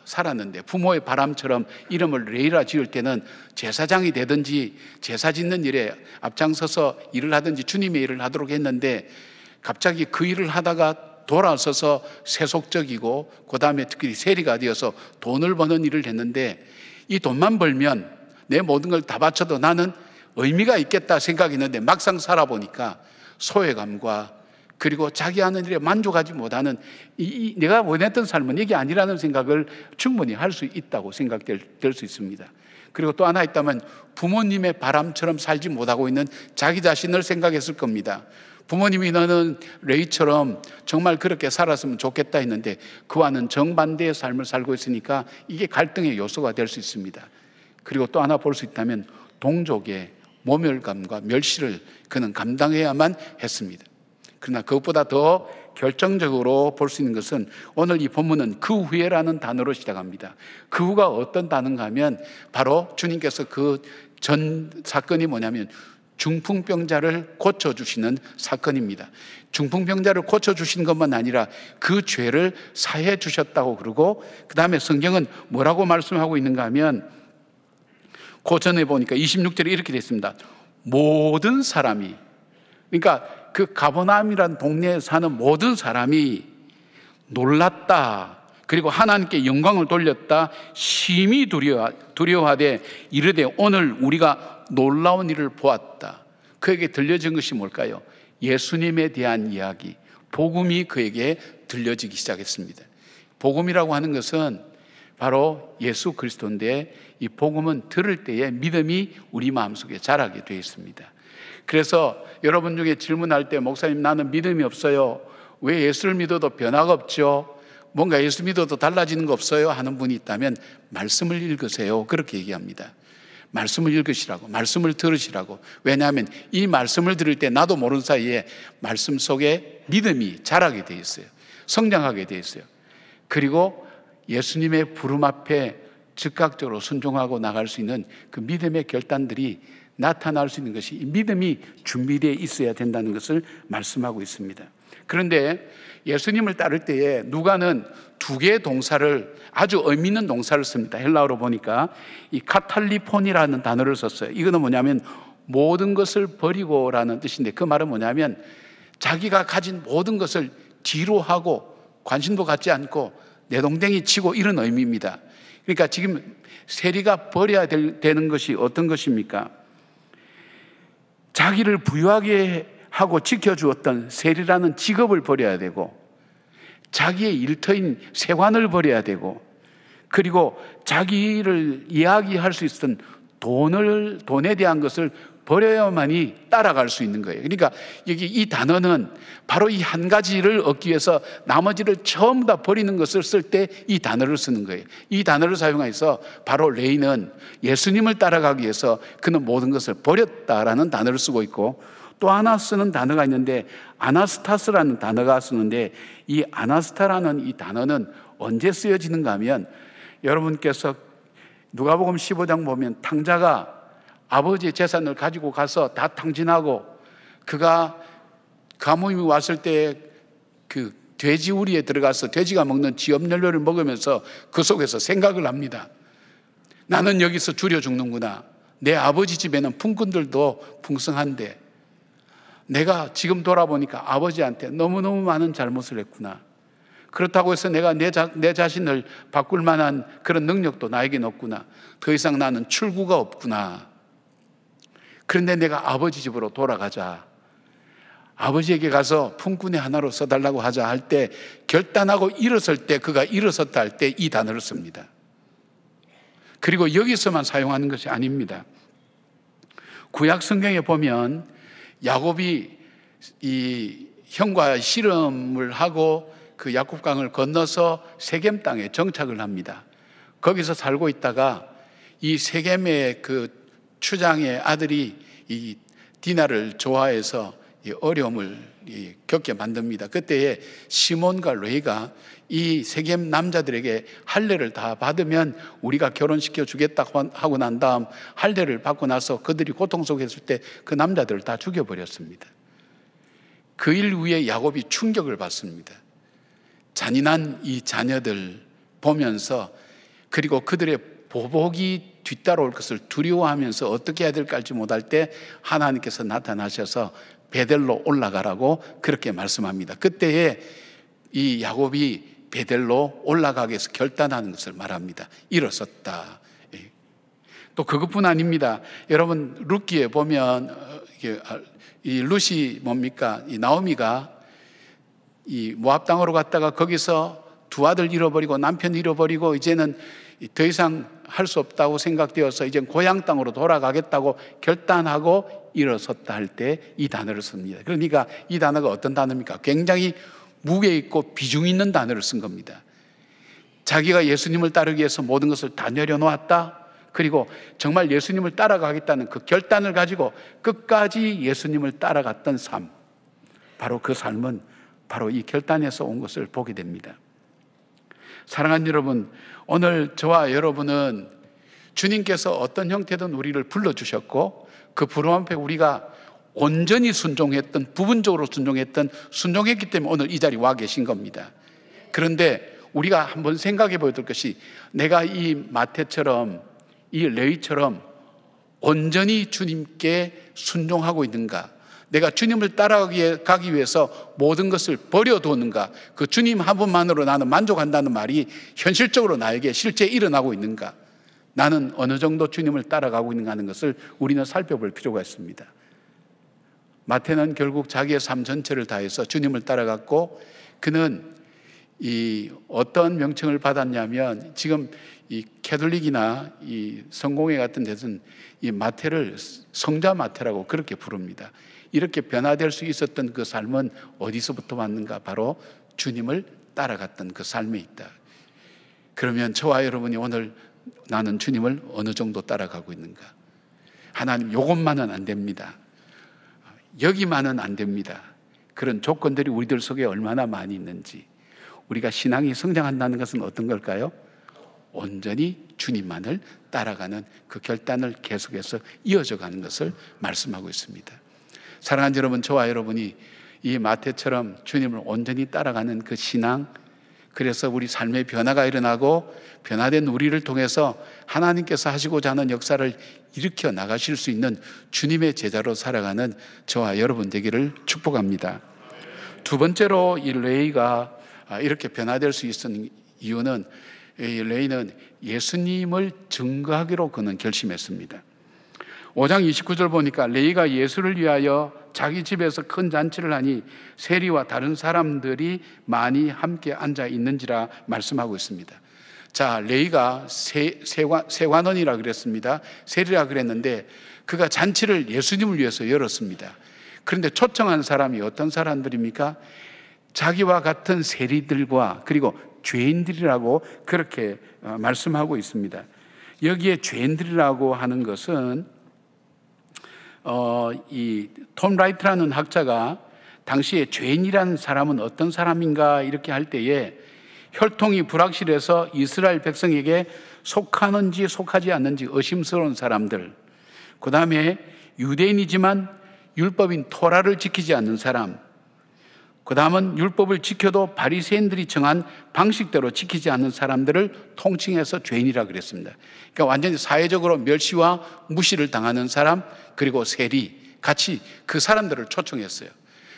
살았는데 부모의 바람처럼 이름을 레위라 지을 때는 제사장이 되든지 제사 짓는 일에 앞장서서 일을 하든지 주님의 일을 하도록 했는데 갑자기 그 일을 하다가 돌아서서 세속적이고 그 다음에 특히 세리가 되어서 돈을 버는 일을 했는데 이 돈만 벌면 내 모든 걸 다 바쳐도 나는 의미가 있겠다 생각했는데 막상 살아보니까 소외감과 그리고 자기 하는 일에 만족하지 못하는 내가 원했던 삶은 이게 아니라는 생각을 충분히 할 수 있다고 생각될 수 있습니다. 그리고 또 하나 있다면 부모님의 바람처럼 살지 못하고 있는 자기 자신을 생각했을 겁니다. 부모님이 너는 레위처럼 정말 그렇게 살았으면 좋겠다 했는데 그와는 정반대의 삶을 살고 있으니까 이게 갈등의 요소가 될 수 있습니다. 그리고 또 하나 볼 수 있다면 동족의 모멸감과 멸시를 그는 감당해야만 했습니다. 그러나 그것보다 더 결정적으로 볼 수 있는 것은 오늘 이 본문은 그 후에라는 단어로 시작합니다. 그 후가 어떤 단어인가 하면 바로 주님께서 그 전 사건이 뭐냐면 중풍병자를 고쳐주시는 사건입니다. 중풍병자를 고쳐주신 것만 아니라 그 죄를 사해 주셨다고 그러고, 그 다음에 성경은 뭐라고 말씀하고 있는가 하면 그 전에 보니까 26절에 이렇게 되어 있습니다. 모든 사람이, 그러니까 그 가버나움이라는 동네에 사는 모든 사람이 놀랐다. 그리고 하나님께 영광을 돌렸다. 심히 두려워하되 이르되 오늘 우리가 놀라운 일을 보았다. 그에게 들려진 것이 뭘까요? 예수님에 대한 이야기, 복음이 그에게 들려지기 시작했습니다. 복음이라고 하는 것은 바로 예수 그리스도인데, 이 복음은 들을 때에 믿음이 우리 마음속에 자라게 되어 있습니다. 그래서 여러분 중에 질문할 때, 목사님 나는 믿음이 없어요, 왜 예수를 믿어도 변화가 없죠? 뭔가 예수 믿어도 달라지는 거 없어요? 하는 분이 있다면 말씀을 읽으세요. 그렇게 얘기합니다. 말씀을 읽으시라고, 말씀을 들으시라고. 왜냐하면 이 말씀을 들을 때 나도 모르는 사이에 말씀 속에 믿음이 자라게 돼 있어요. 성장하게 돼 있어요. 그리고 예수님의 부름 앞에 즉각적으로 순종하고 나갈 수 있는 그 믿음의 결단들이 나타날 수 있는 것이, 이 믿음이 준비되어 있어야 된다는 것을 말씀하고 있습니다. 그런데 예수님을 따를 때에 누가는 두 개의 동사를, 아주 의미 있는 동사를 씁니다. 헬라어로 보니까 이 카탈리폰이라는 단어를 썼어요. 이거는 뭐냐면 모든 것을 버리고라는 뜻인데, 그 말은 뭐냐면 자기가 가진 모든 것을 뒤로 하고 관심도 갖지 않고 내동댕이 치고, 이런 의미입니다. 그러니까 지금 세리가 버려야 되는 것이 어떤 것입니까? 자기를 부유하게 하고 지켜주었던 세리라는 직업을 버려야 되고, 자기의 일터인 세관을 버려야 되고, 그리고 자기를 이야기할 수 있었던 돈에 대한 것을 버려야만이 따라갈 수 있는 거예요. 그러니까 여기 이 단어는 바로 이 한 가지를 얻기 위해서 나머지를 전부 다 버리는 것을 쓸 때 이 단어를 쓰는 거예요. 이 단어를 사용해서 바로 레이는 예수님을 따라가기 위해서 그는 모든 것을 버렸다라는 단어를 쓰고 있고, 또 하나 쓰는 단어가 있는데 아나스타스라는 단어가 쓰는데, 이 아나스타라는 이 단어는 언제 쓰여지는가 하면, 여러분께서 누가복음 15장 보면 탕자가 아버지의 재산을 가지고 가서 다 탕진하고, 그가 가뭄이 왔을 때 그 돼지 우리에 들어가서 돼지가 먹는 지업연료를 먹으면서 그 속에서 생각을 합니다. 나는 여기서 줄여 죽는구나. 내 아버지 집에는 품꾼들도 풍성한데 내가 지금 돌아보니까 아버지한테 너무너무 많은 잘못을 했구나. 그렇다고 해서 내가 내 자신을 바꿀 만한 그런 능력도 나에겐 없구나. 더 이상 나는 출구가 없구나. 그런데 내가 아버지 집으로 돌아가자. 아버지에게 가서 품꾼의 하나로 써달라고 하자 할 때, 결단하고 일어설 때, 그가 일어섰다 할 때 이 단어를 씁니다. 그리고 여기서만 사용하는 것이 아닙니다. 구약 성경에 보면 야곱이 이 형과 씨름을 하고 그 야곱강을 건너서 세겜 땅에 정착을 합니다. 거기서 살고 있다가 이 세겜의 그 추장의 아들이 이 디나를 좋아해서 이 어려움을 겪게 만듭니다. 그때에 시몬과 레이가 이 세겜 남자들에게 할례를 다 받으면 우리가 결혼시켜 주겠다고 하고 난 다음, 할례를 받고 나서 그들이 고통 속에 있을 때 그 남자들을 다 죽여버렸습니다. 그 일 후에 야곱이 충격을 받습니다. 잔인한 이 자녀들 보면서, 그리고 그들의 보복이 뒤따라올 것을 두려워하면서 어떻게 해야 될까 알지 못할 때 하나님께서 나타나셔서 베델로 올라가라고 그렇게 말씀합니다. 그때에 이 야곱이 베델로 올라가기 위해서 결단하는 것을 말합니다. 일어섰다. 또 그것뿐 아닙니다. 여러분 룻기에 보면 이 룻이 뭡니까? 이 나오미가 이 모압 땅으로 갔다가 거기서 두 아들 잃어버리고 남편 잃어버리고 이제는 더 이상 할 수 없다고 생각되어서 이제 고향 땅으로 돌아가겠다고 결단하고 일어섰다 할 때 이 단어를 씁니다. 그러니까 이 단어가 어떤 단어입니까? 굉장히 무게 있고 비중 있는 단어를 쓴 겁니다. 자기가 예수님을 따르기 위해서 모든 것을 다 내려놓았다. 그리고 정말 예수님을 따라가겠다는 그 결단을 가지고 끝까지 예수님을 따라갔던 삶, 바로 그 삶은 바로 이 결단에서 온 것을 보게 됩니다. 사랑하는 여러분, 오늘 저와 여러분은 주님께서 어떤 형태든 우리를 불러주셨고 그 부름 앞에 우리가 온전히 순종했던, 부분적으로 순종했기 때문에 오늘 이 자리에 와 계신 겁니다. 그런데 우리가 한번 생각해 보야 될 것이, 내가 이 마태처럼, 이 레위처럼 온전히 주님께 순종하고 있는가? 내가 주님을 따라가기 위해서 모든 것을 버려두었는가? 그 주님 한 분만으로 나는 만족한다는 말이 현실적으로 나에게 실제 일어나고 있는가? 나는 어느 정도 주님을 따라가고 있는가 하는 것을 우리는 살펴볼 필요가 있습니다. 마태는 결국 자기의 삶 전체를 다해서 주님을 따라갔고, 그는 이 어떤 명칭을 받았냐면, 지금 이 캐톨릭이나 이 성공회 같은 데서는 이 마태를 성자 마태라고 그렇게 부릅니다. 이렇게 변화될 수 있었던 그 삶은 어디서부터 왔는가? 바로 주님을 따라갔던 그 삶에 있다. 그러면 저와 여러분이 오늘 나는 주님을 어느 정도 따라가고 있는가? 하나님, 요것만은 안 됩니다. 여기만은 안 됩니다. 그런 조건들이 우리들 속에 얼마나 많이 있는지. 우리가 신앙이 성장한다는 것은 어떤 걸까요? 온전히 주님만을 따라가는 그 결단을 계속해서 이어져 가는 것을 말씀하고 있습니다. 사랑하는 여러분, 저와 여러분이 이 마태처럼 주님을 온전히 따라가는 그 신앙, 그래서 우리 삶의 변화가 일어나고 변화된 우리를 통해서 하나님께서 하시고자 하는 역사를 일으켜 나가실 수 있는 주님의 제자로 살아가는 저와 여러분 되기를 축복합니다. 두 번째로 이 레위가 이렇게 변화될 수 있었던 이유는, 이 레위는 예수님을 증거하기로 그는 결심했습니다. 5장 29절 보니까 레위가 예수를 위하여 자기 집에서 큰 잔치를 하니 세리와 다른 사람들이 많이 함께 앉아 있는지라 말씀하고 있습니다. 자, 레위가 세관원이라 그랬습니다. 세리라 그랬는데 그가 잔치를 예수님을 위해서 열었습니다. 그런데 초청한 사람이 어떤 사람들입니까? 자기와 같은 세리들과 그리고 죄인들이라고 그렇게 말씀하고 있습니다. 여기에 죄인들이라고 하는 것은 이 톰 라이트라는 학자가 당시에 죄인이라는 사람은 어떤 사람인가 이렇게 할 때에 혈통이 불확실해서 이스라엘 백성에게 속하는지 속하지 않는지 의심스러운 사람들, 그 다음에 유대인이지만 율법인 토라를 지키지 않는 사람, 그 다음은 율법을 지켜도 바리새인들이 정한 방식대로 지키지 않는 사람들을 통칭해서 죄인이라고 그랬습니다. 그러니까 완전히 사회적으로 멸시와 무시를 당하는 사람, 그리고 세리, 같이 그 사람들을 초청했어요.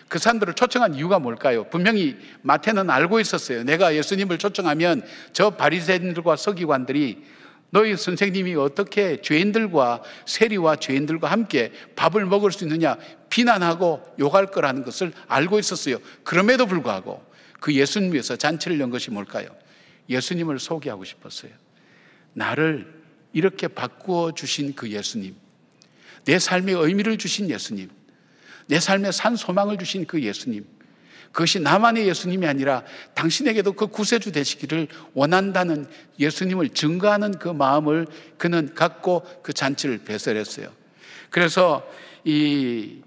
그 사람들을 초청한 이유가 뭘까요? 분명히 마태는 알고 있었어요. 내가 예수님을 초청하면 저 바리새인들과 서기관들이 너희 선생님이 어떻게 죄인들과 세리와 죄인들과 함께 밥을 먹을 수 있느냐 비난하고 욕할 거라는 것을 알고 있었어요. 그럼에도 불구하고 그 예수님 위해서 잔치를 연 것이 뭘까요? 예수님을 소개하고 싶었어요. 나를 이렇게 바꾸어 주신 그 예수님, 내 삶의 의미를 주신 예수님, 내 삶에 산 소망을 주신 그 예수님, 그것이 나만의 예수님이 아니라 당신에게도 그 구세주 되시기를 원한다는 예수님을 증거하는 그 마음을 그는 갖고 그 잔치를 배설했어요. 그래서 이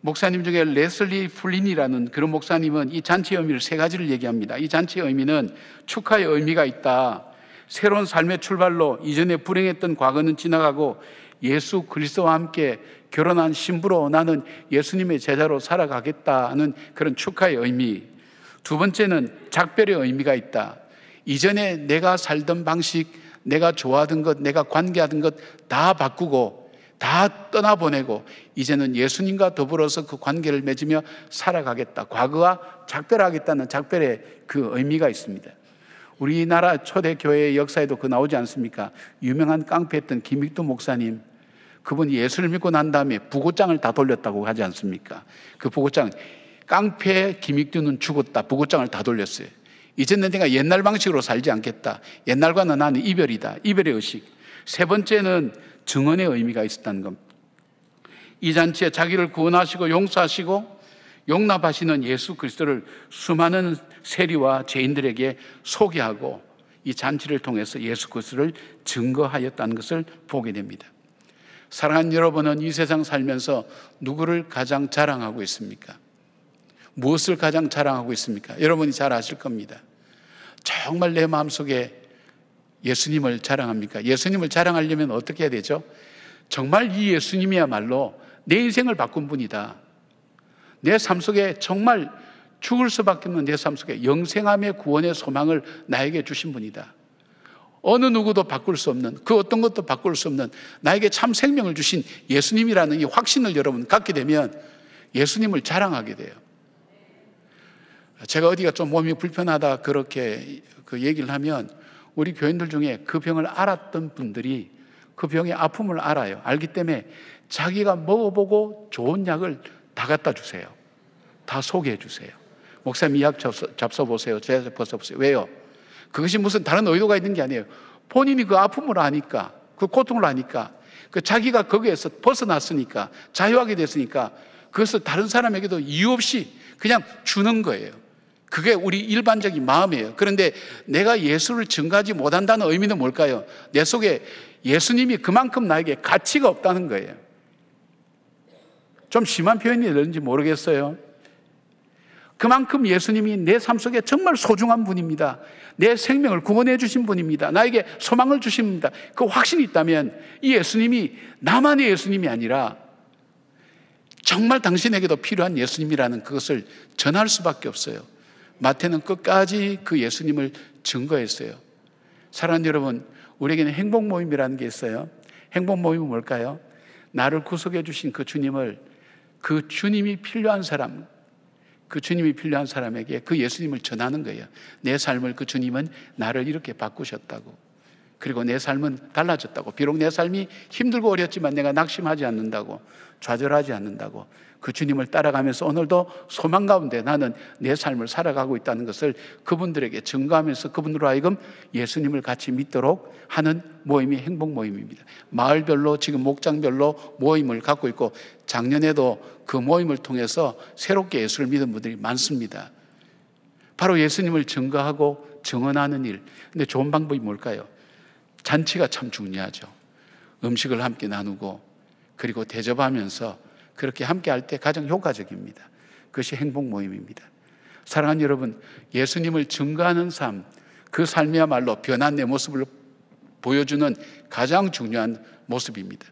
목사님 중에 레슬리 플린이라는 그런 목사님은 이 잔치의 의미를 세 가지를 얘기합니다. 이 잔치의 의미는 축하의 의미가 있다. 새로운 삶의 출발로 이전에 불행했던 과거는 지나가고 예수 그리스도와 함께 결혼한 신부로 나는 예수님의 제자로 살아가겠다는 그런 축하의 의미. 두 번째는 작별의 의미가 있다. 이전에 내가 살던 방식, 내가 좋아하던 것, 내가 관계하던 것 다 바꾸고 다 떠나보내고 이제는 예수님과 더불어서 그 관계를 맺으며 살아가겠다. 과거와 작별하겠다는 작별의 그 의미가 있습니다. 우리나라 초대교회의 역사에도 그 나오지 않습니까? 유명한 깡패였던 김익두 목사님, 그분이 예수를 믿고 난 다음에 부고장을 다 돌렸다고 하지 않습니까? 그 부고장, 깡패 김익두는 죽었다, 부고장을 다 돌렸어요. 이제는 내가 옛날 방식으로 살지 않겠다. 옛날과는 나는 이별이다. 이별의 의식. 세 번째는 증언의 의미가 있었다는 겁니다. 이 잔치에 자기를 구원하시고 용서하시고 용납하시는 예수 그리스도를 수많은 세리와 죄인들에게 소개하고 이 잔치를 통해서 예수 그리스도를 증거하였다는 것을 보게 됩니다. 사랑하는 여러분은 이 세상 살면서 누구를 가장 자랑하고 있습니까? 무엇을 가장 자랑하고 있습니까? 여러분이 잘 아실 겁니다. 정말 내 마음속에 예수님을 자랑합니까? 예수님을 자랑하려면 어떻게 해야 되죠? 정말 이 예수님이야말로 내 인생을 바꾼 분이다. 내 삶 속에 정말 죽을 수밖에 없는 내 삶 속에 영생함의 구원의 소망을 나에게 주신 분이다. 어느 누구도 바꿀 수 없는, 그 어떤 것도 바꿀 수 없는 나에게 참 생명을 주신 예수님이라는 이 확신을 여러분 갖게 되면 예수님을 자랑하게 돼요. 제가 어디가 좀 몸이 불편하다 그렇게 그 얘기를 하면 우리 교인들 중에 그 병을 앓았던 분들이 그 병의 아픔을 알아요. 알기 때문에 자기가 먹어보고 좋은 약을 다 갖다 주세요. 다 소개해 주세요. 목사님 이 약 잡숴보세요. 제 약 벗어보세요. 왜요? 그것이 무슨 다른 의도가 있는 게 아니에요. 본인이 그 아픔을 아니까, 그 고통을 아니까, 그 자기가 거기에서 벗어났으니까, 자유하게 됐으니까 그것을 다른 사람에게도 이유 없이 그냥 주는 거예요. 그게 우리 일반적인 마음이에요. 그런데 내가 예수를 증거하지 못한다는 의미는 뭘까요? 내 속에 예수님이 그만큼 나에게 가치가 없다는 거예요. 좀 심한 표현이 되는지 모르겠어요. 그만큼 예수님이 내 삶 속에 정말 소중한 분입니다. 내 생명을 구원해 주신 분입니다. 나에게 소망을 주십니다. 그 확신이 있다면 이 예수님이 나만의 예수님이 아니라 정말 당신에게도 필요한 예수님이라는 그것을 전할 수밖에 없어요. 마태는 끝까지 그 예수님을 증거했어요. 사랑하는 여러분, 우리에게는 행복 모임이라는 게 있어요. 행복 모임은 뭘까요? 나를 구속해 주신 그 주님을, 그 주님이 필요한 사람, 그 주님이 필요한 사람에게 그 예수님을 전하는 거예요. 내 삶을 그 주님은 나를 이렇게 바꾸셨다고, 그리고 내 삶은 달라졌다고, 비록 내 삶이 힘들고 어렵지만 내가 낙심하지 않는다고, 좌절하지 않는다고, 그 주님을 따라가면서 오늘도 소망 가운데 나는 내 삶을 살아가고 있다는 것을 그분들에게 증거하면서 그분으로 하여금 예수님을 같이 믿도록 하는 모임이 행복 모임입니다. 마을별로 지금 목장별로 모임을 갖고 있고, 작년에도 그 모임을 통해서 새롭게 예수를 믿은 분들이 많습니다. 바로 예수님을 증거하고 증언하는 일. 근데 좋은 방법이 뭘까요? 잔치가 참 중요하죠. 음식을 함께 나누고 그리고 대접하면서 그렇게 함께 할 때 가장 효과적입니다. 그것이 행복 모임입니다. 사랑하는 여러분, 예수님을 증거하는 삶, 그 삶이야말로 변한 내 모습을 보여주는 가장 중요한 모습입니다.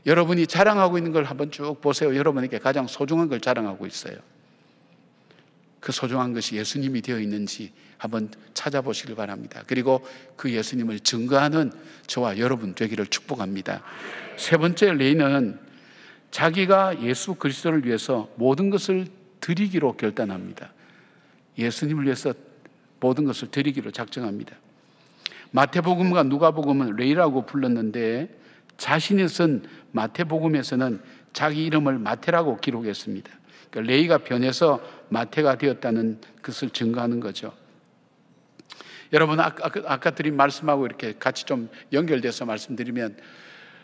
여러분이 자랑하고 있는 걸 한번 쭉 보세요. 여러분에게 가장 소중한 걸 자랑하고 있어요. 그 소중한 것이 예수님이 되어 있는지 한번 찾아보시길 바랍니다. 그리고 그 예수님을 증거하는 저와 여러분 되기를 축복합니다. 세 번째 레이는 자기가 예수 그리스도를 위해서 모든 것을 드리기로 결단합니다. 예수님을 위해서 모든 것을 드리기로 작정합니다. 마태복음과 누가복음은 레이라고 불렀는데 자신이 쓴 마태복음에서는 자기 이름을 마태라고 기록했습니다. 그러니까 레이가 변해서 마태가 되었다는 것을 증거하는 거죠. 여러분 아까 드린 말씀하고 이렇게 같이 좀 연결돼서 말씀드리면,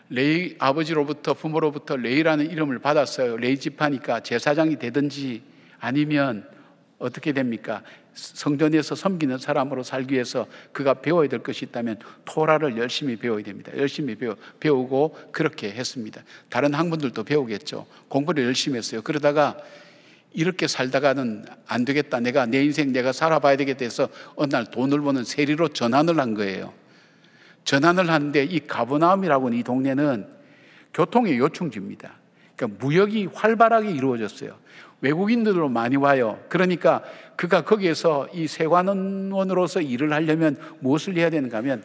레이 아버지로부터 부모로부터 레이라는 이름을 받았어요. 레이 지파니까 제사장이 되든지 아니면 어떻게 됩니까? 성전에서 섬기는 사람으로 살기 위해서 그가 배워야 될 것이 있다면 토라를 열심히 배워야 됩니다. 열심히 배우고 그렇게 했습니다. 다른 학문들도 배우겠죠. 공부를 열심히 했어요. 그러다가 이렇게 살다가는 안 되겠다, 내가 내 인생 내가 살아봐야 되겠다 해서 어느 날 돈을 버는 세리로 전환을 한 거예요. 전환을 하는데 이 가버나움이라고 하는 이 동네는 교통의 요충지입니다. 그러니까 무역이 활발하게 이루어졌어요. 외국인들로 많이 와요. 그러니까 그가 거기에서 이 세관원으로서 일을 하려면 무엇을 해야 되는가 하면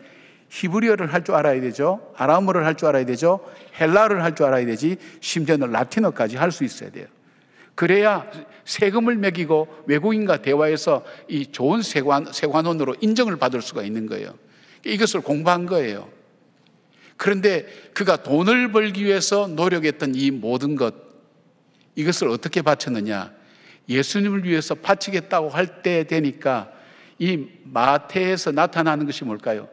히브리어를 할 줄 알아야 되죠. 아람어를 할 줄 알아야 되죠. 헬라어를 할 줄 알아야 되지, 심지어는 라틴어까지 할 수 있어야 돼요. 그래야 세금을 매기고 외국인과 대화해서 이 좋은 세관원으로 인정을 받을 수가 있는 거예요. 이것을 공부한 거예요. 그런데 그가 돈을 벌기 위해서 노력했던 이 모든 것, 이것을 어떻게 바쳤느냐? 예수님을 위해서 바치겠다고 할 때 되니까 이 마태에서 나타나는 것이 뭘까요?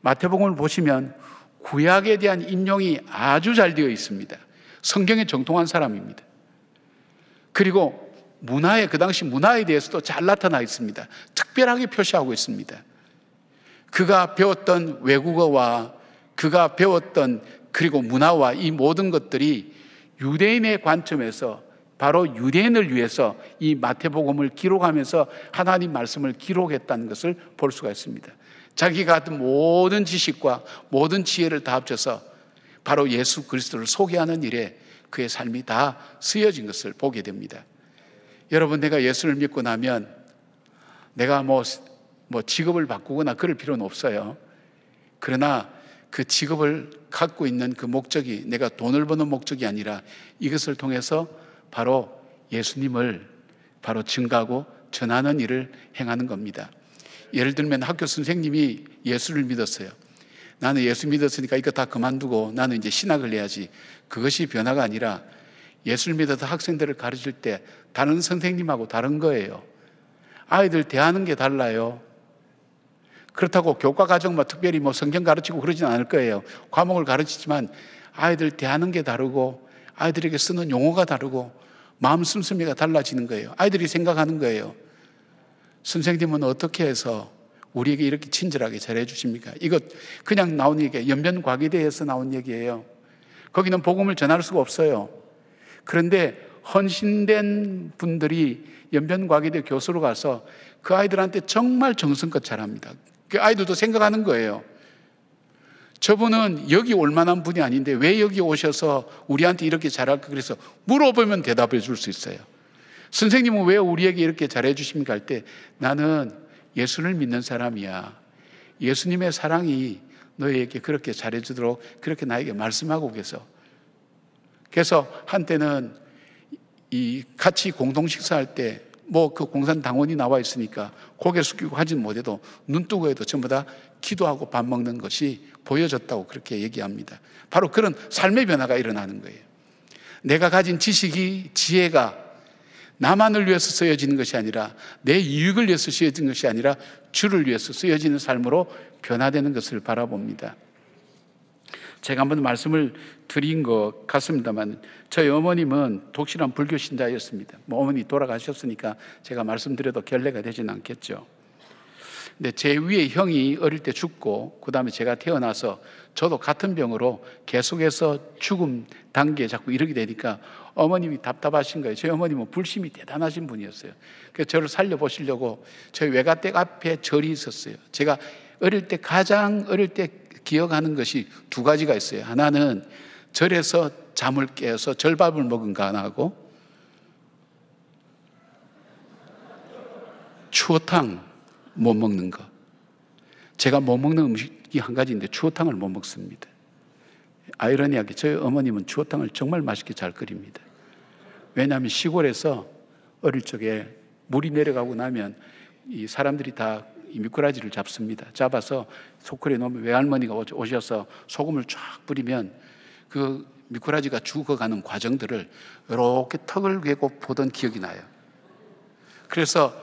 마태복음을 보시면 구약에 대한 인용이 아주 잘 되어 있습니다. 성경에 정통한 사람입니다. 그리고 문화에, 그 당시 문화에 대해서도 잘 나타나 있습니다. 특별하게 표시하고 있습니다. 그가 배웠던 외국어와 그가 배웠던 그리고 문화와 이 모든 것들이 유대인의 관점에서 바로 유대인을 위해서 이 마태복음을 기록하면서 하나님 말씀을 기록했다는 것을 볼 수가 있습니다. 자기가 갖은 모든 지식과 모든 지혜를 다 합쳐서 바로 예수 그리스도를 소개하는 일에 그의 삶이 다 쓰여진 것을 보게 됩니다. 여러분, 내가 예수를 믿고 나면 내가 뭐 직업을 바꾸거나 그럴 필요는 없어요. 그러나 그 직업을 갖고 있는 그 목적이 내가 돈을 버는 목적이 아니라 이것을 통해서 바로 예수님을 바로 증거하고 전하는 일을 행하는 겁니다. 예를 들면 학교 선생님이 예수를 믿었어요. 나는 예수 믿었으니까 이거 다 그만두고 나는 이제 신학을 해야지. 그것이 변화가 아니라 예수를 믿어서 학생들을 가르칠 때 다른 선생님하고 다른 거예요. 아이들 대하는 게 달라요. 그렇다고 교과 과정만 특별히 성경 가르치고 그러진 않을 거예요. 과목을 가르치지만 아이들 대하는 게 다르고 아이들에게 쓰는 용어가 다르고 마음 씀씀이가 달라지는 거예요. 아이들이 생각하는 거예요. 선생님은 어떻게 해서 우리에게 이렇게 친절하게 잘해 주십니까? 이거 그냥 나온 얘기예요. 연변과기대에서 나온 얘기예요. 거기는 복음을 전할 수가 없어요. 그런데 헌신된 분들이 연변과기대 교수로 가서 그 아이들한테 정말 정성껏 잘합니다. 그 아이들도 생각하는 거예요. 저분은 여기 올 만한 분이 아닌데 왜 여기 오셔서 우리한테 이렇게 잘할까? 그래서 물어보면 대답해 줄 수 있어요. 선생님은 왜 우리에게 이렇게 잘해 주십니까? 할 때 나는 예수를 믿는 사람이야. 예수님의 사랑이 너에게 그렇게 잘해 주도록 그렇게 나에게 말씀하고 계셔. 그래서 한때는 같이 공동 식사할 때 그 공산 당원이 나와 있으니까 고개 숙이고 하진 못해도 눈 뜨고 해도 전부 다 기도하고 밥 먹는 것이 보여졌다고 그렇게 얘기합니다. 바로 그런 삶의 변화가 일어나는 거예요. 내가 가진 지식이, 지혜가 나만을 위해서 쓰여지는 것이 아니라 내 이익을 위해서 쓰여지는 것이 아니라 주를 위해서 쓰여지는 삶으로 변화되는 것을 바라봅니다. 제가 한번 말씀을 드린 것 같습니다만 저희 어머님은 독실한 불교 신자였습니다. 어머니 돌아가셨으니까 제가 말씀드려도 결례가 되지는 않겠죠. 근데 제 위에 형이 어릴 때 죽고 그 다음에 제가 태어나서 저도 같은 병으로 계속해서 죽음 단계에 자꾸 이르게 되니까 어머님이 답답하신 거예요. 저희 어머님은 불심이 대단하신 분이었어요. 그래서 저를 살려보시려고 저희 외가댁 앞에 절이 있었어요. 제가 가장 어릴 때 기억하는 것이 두 가지가 있어요. 하나는 절에서 잠을 깨어서 절밥을 먹은 거 하나하고 추어탕 못 먹는 거. 제가 못 먹는 음식이 한 가지인데 추어탕을 못 먹습니다. 아이러니하게 저희 어머님은 추어탕을 정말 맛있게 잘 끓입니다. 왜냐하면 시골에서 어릴 적에 물이 내려가고 나면 이 사람들이 다 이 미꾸라지를 잡습니다. 잡아서 소쿠리에 놓으면 외할머니가 오셔서 소금을 쫙 뿌리면 그 미꾸라지가 죽어가는 과정들을 이렇게 턱을 괴고 보던 기억이 나요. 그래서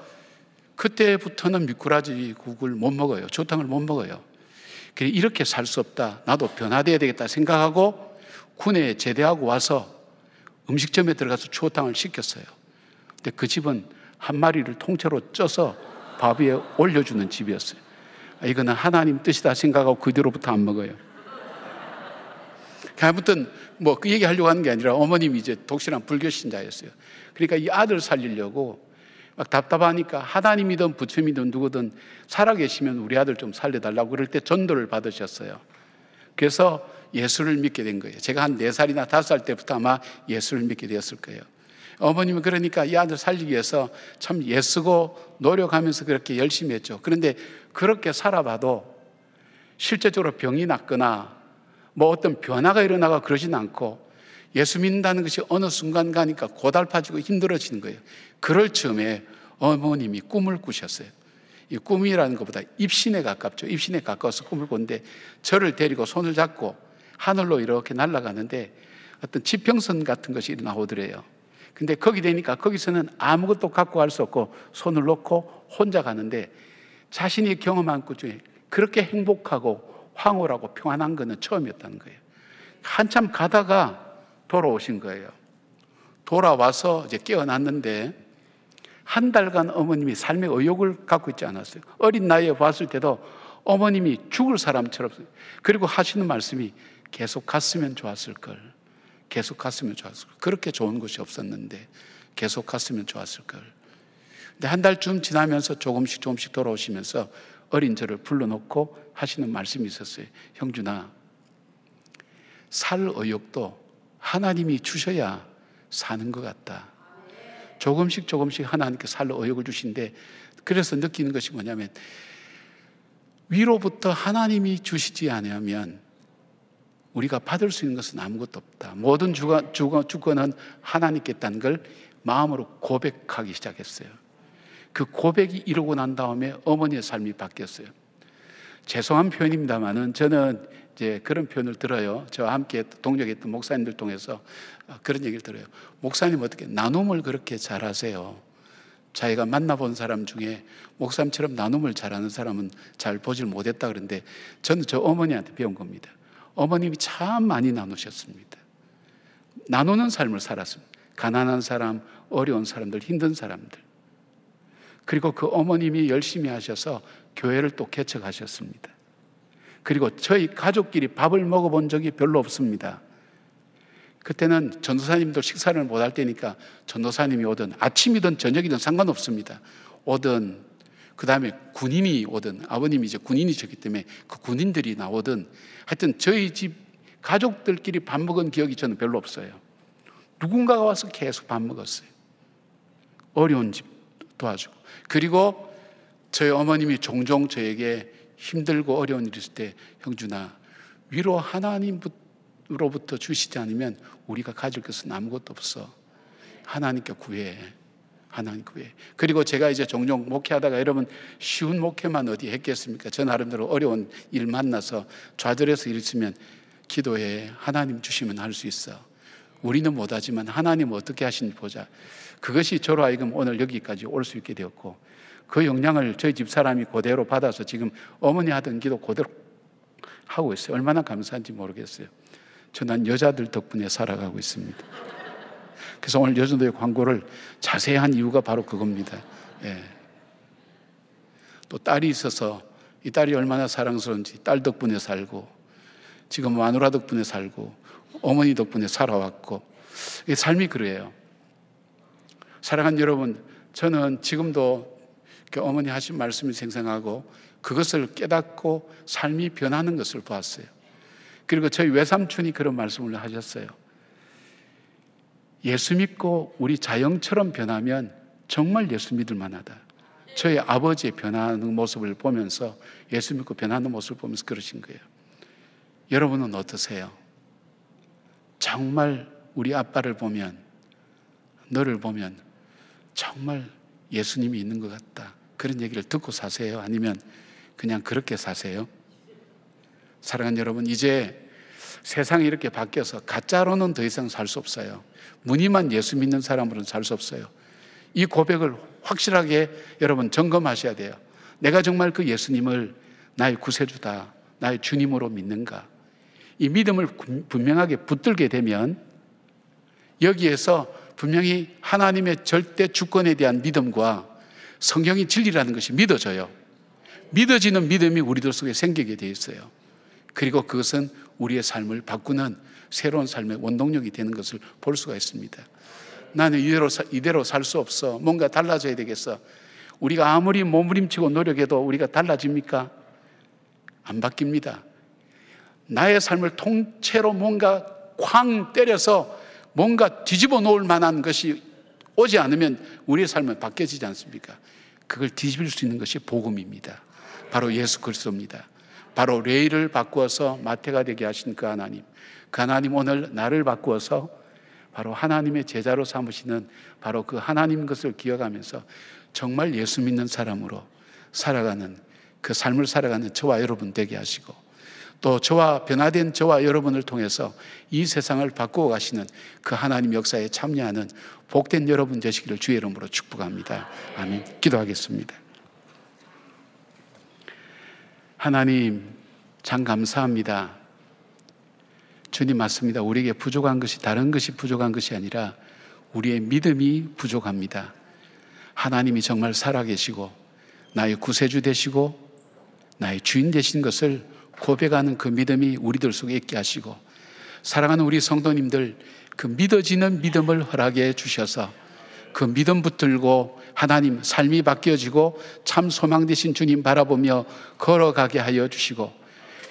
그때부터는 미꾸라지 국을 못 먹어요. 추어탕을 못 먹어요. 이렇게 살 수 없다. 나도 변화되어야 되겠다 생각하고 군에 제대하고 와서 음식점에 들어가서 추어탕을 시켰어요. 근데 그 집은 한 마리를 통째로 쪄서 밥 위에 올려주는 집이었어요. 이거는 하나님 뜻이다 생각하고 그 뒤로부터 안 먹어요. 아무튼 그 얘기 하려고 하는 게 아니라 어머님이 이제 독실한 불교 신자였어요. 그러니까 이 아들 살리려고 막 답답하니까 하나님이든 부처님이든 누구든 살아계시면 우리 아들 좀 살려달라고 그럴 때 전도를 받으셨어요. 그래서 예수를 믿게 된 거예요. 제가 한 4살이나 5살 때부터 아마 예수를 믿게 되었을 거예요. 어머님은 그러니까 이 아들 살리기 위해서 참 애쓰고 노력하면서 그렇게 열심히 했죠. 그런데 그렇게 살아봐도 실제적으로 병이 낫거나 어떤 변화가 일어나가 그러진 않고 예수 믿는다는 것이 어느 순간 가니까 고달파지고 힘들어지는 거예요. 그럴 즈음에 어머님이 꿈을 꾸셨어요. 이 꿈이라는 것보다 입신에 가깝죠. 입신에 가까워서 꿈을 꿨는데 저를 데리고 손을 잡고 하늘로 이렇게 날아가는데 어떤 지평선 같은 것이 나오더래요. 근데 거기 되니까 거기서는 아무것도 갖고 갈 수 없고 손을 놓고 혼자 가는데 자신이 경험한 것 중에 그렇게 행복하고 황홀하고 평안한 것은 처음이었다는 거예요. 한참 가다가 돌아오신 거예요. 돌아와서 이제 깨어났는데 한 달간 어머님이 삶의 의욕을 갖고 있지 않았어요. 어린 나이에 봤을 때도 어머님이 죽을 사람처럼, 그리고 하시는 말씀이 계속 갔으면 좋았을 걸. 계속 갔으면 좋았을 걸. 그렇게 좋은 곳이 없었는데 계속 갔으면 좋았을 걸. 근데 한 달쯤 지나면서 조금씩 돌아오시면서 어린 저를 불러놓고 하시는 말씀이 있었어요. 형준아, 살 의욕도 하나님이 주셔야 사는 것 같다. 조금씩 하나님께 살 의욕을 주신데, 그래서 느끼는 것이 뭐냐면, 위로부터 하나님이 주시지 않으면 우리가 받을 수 있는 것은 아무것도 없다. 모든 주권은 하나님께 있다는 걸 마음으로 고백하기 시작했어요. 그 고백이 이루고 난 다음에 어머니의 삶이 바뀌었어요. 죄송한 표현입니다만은 저는 이제 그런 표현을 들어요. 저와 함께 동역했던 목사님들 통해서 그런 얘기를 들어요. 목사님 어떻게 나눔을 그렇게 잘하세요? 자기가 만나본 사람 중에 목사님처럼 나눔을 잘하는 사람은 잘 보질 못했다 그러는데, 저는 저 어머니한테 배운 겁니다. 어머님이 참 많이 나누셨습니다. 나누는 삶을 살았습니다. 가난한 사람, 어려운 사람들, 힘든 사람들. 그리고 그 어머님이 열심히 하셔서 교회를 또 개척하셨습니다. 그리고 저희 가족끼리 밥을 먹어본 적이 별로 없습니다. 그때는 전도사님들 식사를 못할 때니까 전도사님이 오든 아침이든 저녁이든 상관없습니다. 오든, 그 다음에 군인이 오든, 아버님이 이제 군인이셨기 때문에 그 군인들이 나오든, 하여튼 저희 집 가족들끼리 밥 먹은 기억이 저는 별로 없어요. 누군가가 와서 계속 밥 먹었어요. 어려운 집 도와주고. 그리고 저희 어머님이 종종 저에게 힘들고 어려운 일이 있을 때, 형준아, 위로 하나님으로부터 주시지 않으면 우리가 가질 것은 아무것도 없어. 하나님께 구해. 하나님 구해. 그리고 제가 이제 종종 목회하다가, 여러분 쉬운 목회만 어디 했겠습니까? 저 나름대로 어려운 일 만나서 좌절해서 일 있으면 기도해. 하나님 주시면 할 수 있어. 우리는 못하지만 하나님 어떻게 하시는지 보자. 그것이 저로 하여금 오늘 여기까지 올 수 있게 되었고, 그 영향을 저희 집사람이 그대로 받아서 지금 어머니 하던 기도 그대로 하고 있어요. 얼마나 감사한지 모르겠어요. 저는 여자들 덕분에 살아가고 있습니다. 그래서 오늘 여전도의 광고를 자세히 한 이유가 바로 그겁니다. 예. 또 딸이 있어서 이 딸이 얼마나 사랑스러운지, 딸 덕분에 살고, 지금 마누라 덕분에 살고, 어머니 덕분에 살아왔고, 이 삶이 그래요. 사랑하는 여러분, 저는 지금도 어머니 하신 말씀을 생생하고 그것을 깨닫고 삶이 변하는 것을 보았어요. 그리고 저희 외삼촌이 그런 말씀을 하셨어요. 예수 믿고 우리 자영처럼 변하면 정말 예수 믿을 만하다. 저희 아버지의 변하는 모습을 보면서, 예수 믿고 변하는 모습을 보면서 그러신 거예요. 여러분은 어떠세요? 정말 우리 아빠를 보면, 너를 보면 정말 예수님이 있는 것 같다. 그런 얘기를 듣고 사세요? 아니면 그냥 그렇게 사세요? 사랑하는 여러분, 이제 세상이 이렇게 바뀌어서 가짜로는 더 이상 살 수 없어요. 무늬만 예수 믿는 사람으로는 살 수 없어요. 이 고백을 확실하게 여러분 점검하셔야 돼요. 내가 정말 그 예수님을 나의 구세주다, 나의 주님으로 믿는가? 이 믿음을 분명하게 붙들게 되면 여기에서 분명히 하나님의 절대 주권에 대한 믿음과 성경이 진리라는 것이 믿어져요. 믿어지는 믿음이 우리들 속에 생기게 되어 있어요. 그리고 그것은 우리의 삶을 바꾸는 새로운 삶의 원동력이 되는 것을 볼 수가 있습니다. 나는 이대로 살 수 없어. 뭔가 달라져야 되겠어. 우리가 아무리 몸부림치고 노력해도 우리가 달라집니까? 안 바뀝니다. 나의 삶을 통째로 뭔가 쾅 때려서 뭔가 뒤집어 놓을 만한 것이 오지 않으면 우리의 삶은 바뀌어지지 않습니까? 그걸 뒤집을 수 있는 것이 복음입니다. 바로 예수 그리스도입니다. 바로 레이를 바꾸어서 마태가 되게 하신 그 하나님, 그 하나님 오늘 나를 바꾸어서 바로 하나님의 제자로 삼으시는 바로 그 하나님 것을 기억하면서 정말 예수 믿는 사람으로 살아가는, 그 삶을 살아가는 저와 여러분 되게 하시고, 또 저와 변화된 저와 여러분을 통해서 이 세상을 바꾸어 가시는 그 하나님 역사에 참여하는 복된 여러분 되시기를 주의 이름으로 축복합니다. 아멘. 기도하겠습니다. 하나님, 참 감사합니다. 주님 맞습니다. 우리에게 부족한 것이 다른 것이 부족한 것이 아니라 우리의 믿음이 부족합니다. 하나님이 정말 살아계시고 나의 구세주 되시고 나의 주인 되신 것을 고백하는 그 믿음이 우리들 속에 있게 하시고, 사랑하는 우리 성도님들 그 믿어지는 믿음을 허락해 주셔서 그 믿음 붙들고 하나님 삶이 바뀌어지고 참 소망 되신 주님 바라보며 걸어가게 하여 주시고,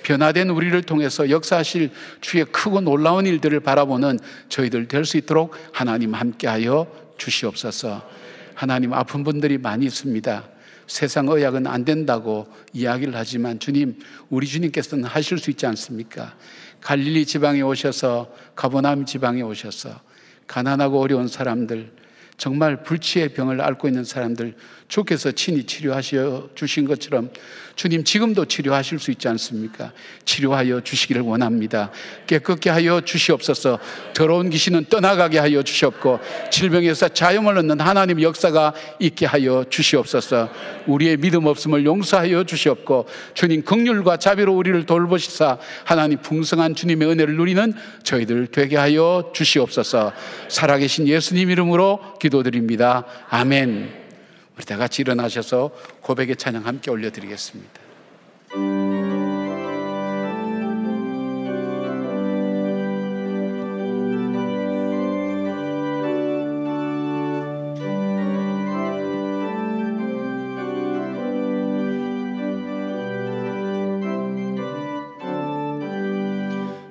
변화된 우리를 통해서 역사하실 주의 크고 놀라운 일들을 바라보는 저희들 될 수 있도록 하나님 함께하여 주시옵소서. 하나님, 아픈 분들이 많이 있습니다. 세상 의학은 안 된다고 이야기를 하지만 주님, 우리 주님께서는 하실 수 있지 않습니까? 갈릴리 지방에 오셔서, 가버나움 지방에 오셔서 가난하고 어려운 사람들, 정말 불치의 병을 앓고 있는 사람들 주께서 친히 치료하셔 주신 것처럼 주님 지금도 치료하실 수 있지 않습니까? 치료하여 주시기를 원합니다. 깨끗게 하여 주시옵소서. 더러운 귀신은 떠나가게 하여 주시옵고, 질병에서 자유를 얻는 하나님의 역사가 있게 하여 주시옵소서. 우리의 믿음 없음을 용서하여 주시옵고, 주님 긍휼과 자비로 우리를 돌보시사 하나님 풍성한 주님의 은혜를 누리는 저희들 되게 하여 주시옵소서. 살아계신 예수님 이름으로 기도드립니다. 아멘. 우리 다 같이 일어나셔서 고백의 찬양 함께 올려드리겠습니다.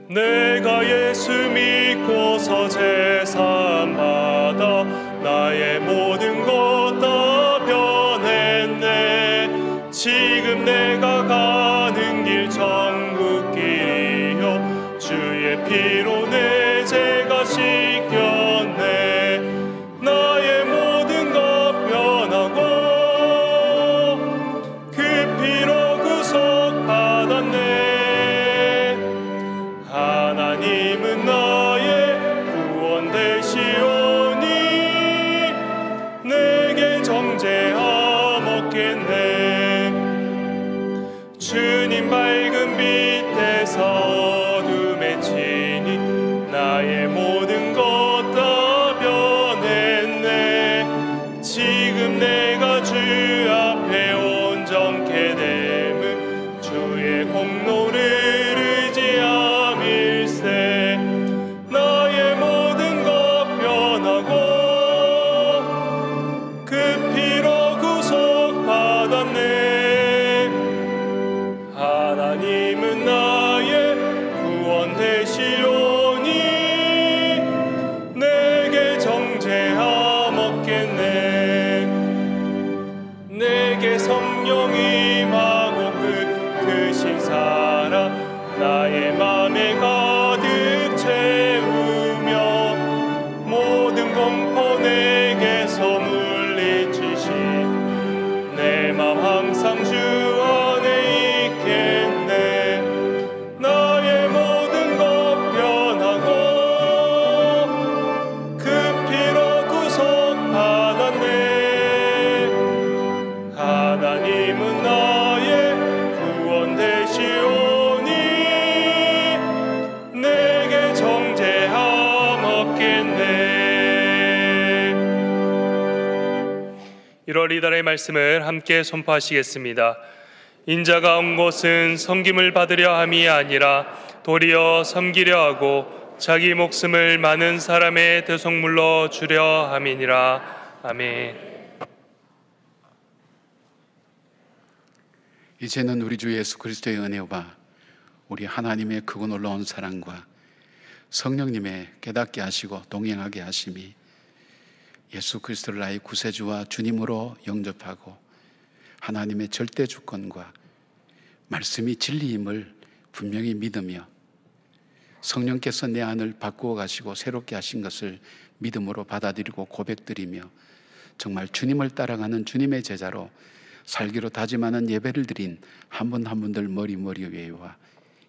내가 예수 믿고서 제산 받아 나의 모든 것 다 변했네. 지금 내가 가는 길 천국 길이요 주의 피로 내 죄가 씻겼네. 나의 모든 것 변하고 그 피로 구속 받았네. 하나님은 나의 구원 되시오니 내게 정죄함 없겠네. 주님 밝은 빛에서 어둠에 치니 나의 모든 것 다 변했네. 지금 내가 주 앞에 온전케 됨은 주의 공로를 의지함일세. 나의 모든 것 변하고 그 피로 구속 받았네. 하나님은 나의 구원 되시오니 내게 정죄함 없겠네. 내게 성령 임하고 그 크신 사랑 나의 맘에 가득 채우며 모든 공포 내게서 물리치시 내 맘 항상 주 안에 있겠네. 나의 모든 것 변하고 그 피로 구속 받았네. 하나님은 나의 구원 되시오니 내게 정죄함 없겠네. 1월 이달의 말씀을 함께 선포하시겠습니다. 인자가 온 곳은 섬김을 받으려 함이 아니라 도리어 섬기려 하고 자기 목숨을 많은 사람의 대속물로 주려 함이니라. 아멘. 이제는 우리 주 예수 그리스도의 은혜와 우리 하나님의 크고 놀라운 사랑과 성령님의 깨닫게 하시고 동행하게 하심이 예수 그리스도를 나의 구세주와 주님으로 영접하고 하나님의 절대 주권과 말씀이 진리임을 분명히 믿으며 성령께서 내 안을 바꾸어 가시고 새롭게 하신 것을 믿음으로 받아들이고 고백드리며 정말 주님을 따라가는 주님의 제자로 살기로 다짐하는 예배를 드린 한 분 한 분들 머리 위에와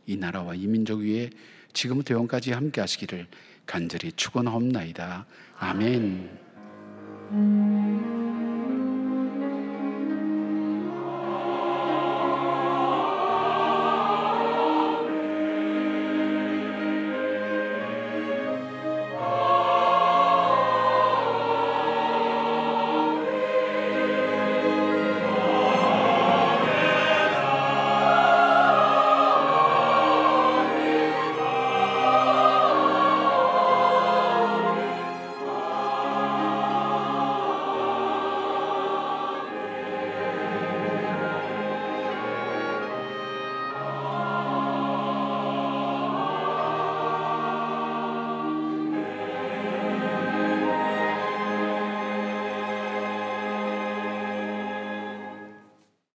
이 나라와 이 민족 위에 지금부터 영원까지 함께 하시기를 간절히 축원하옵나이다. 아멘.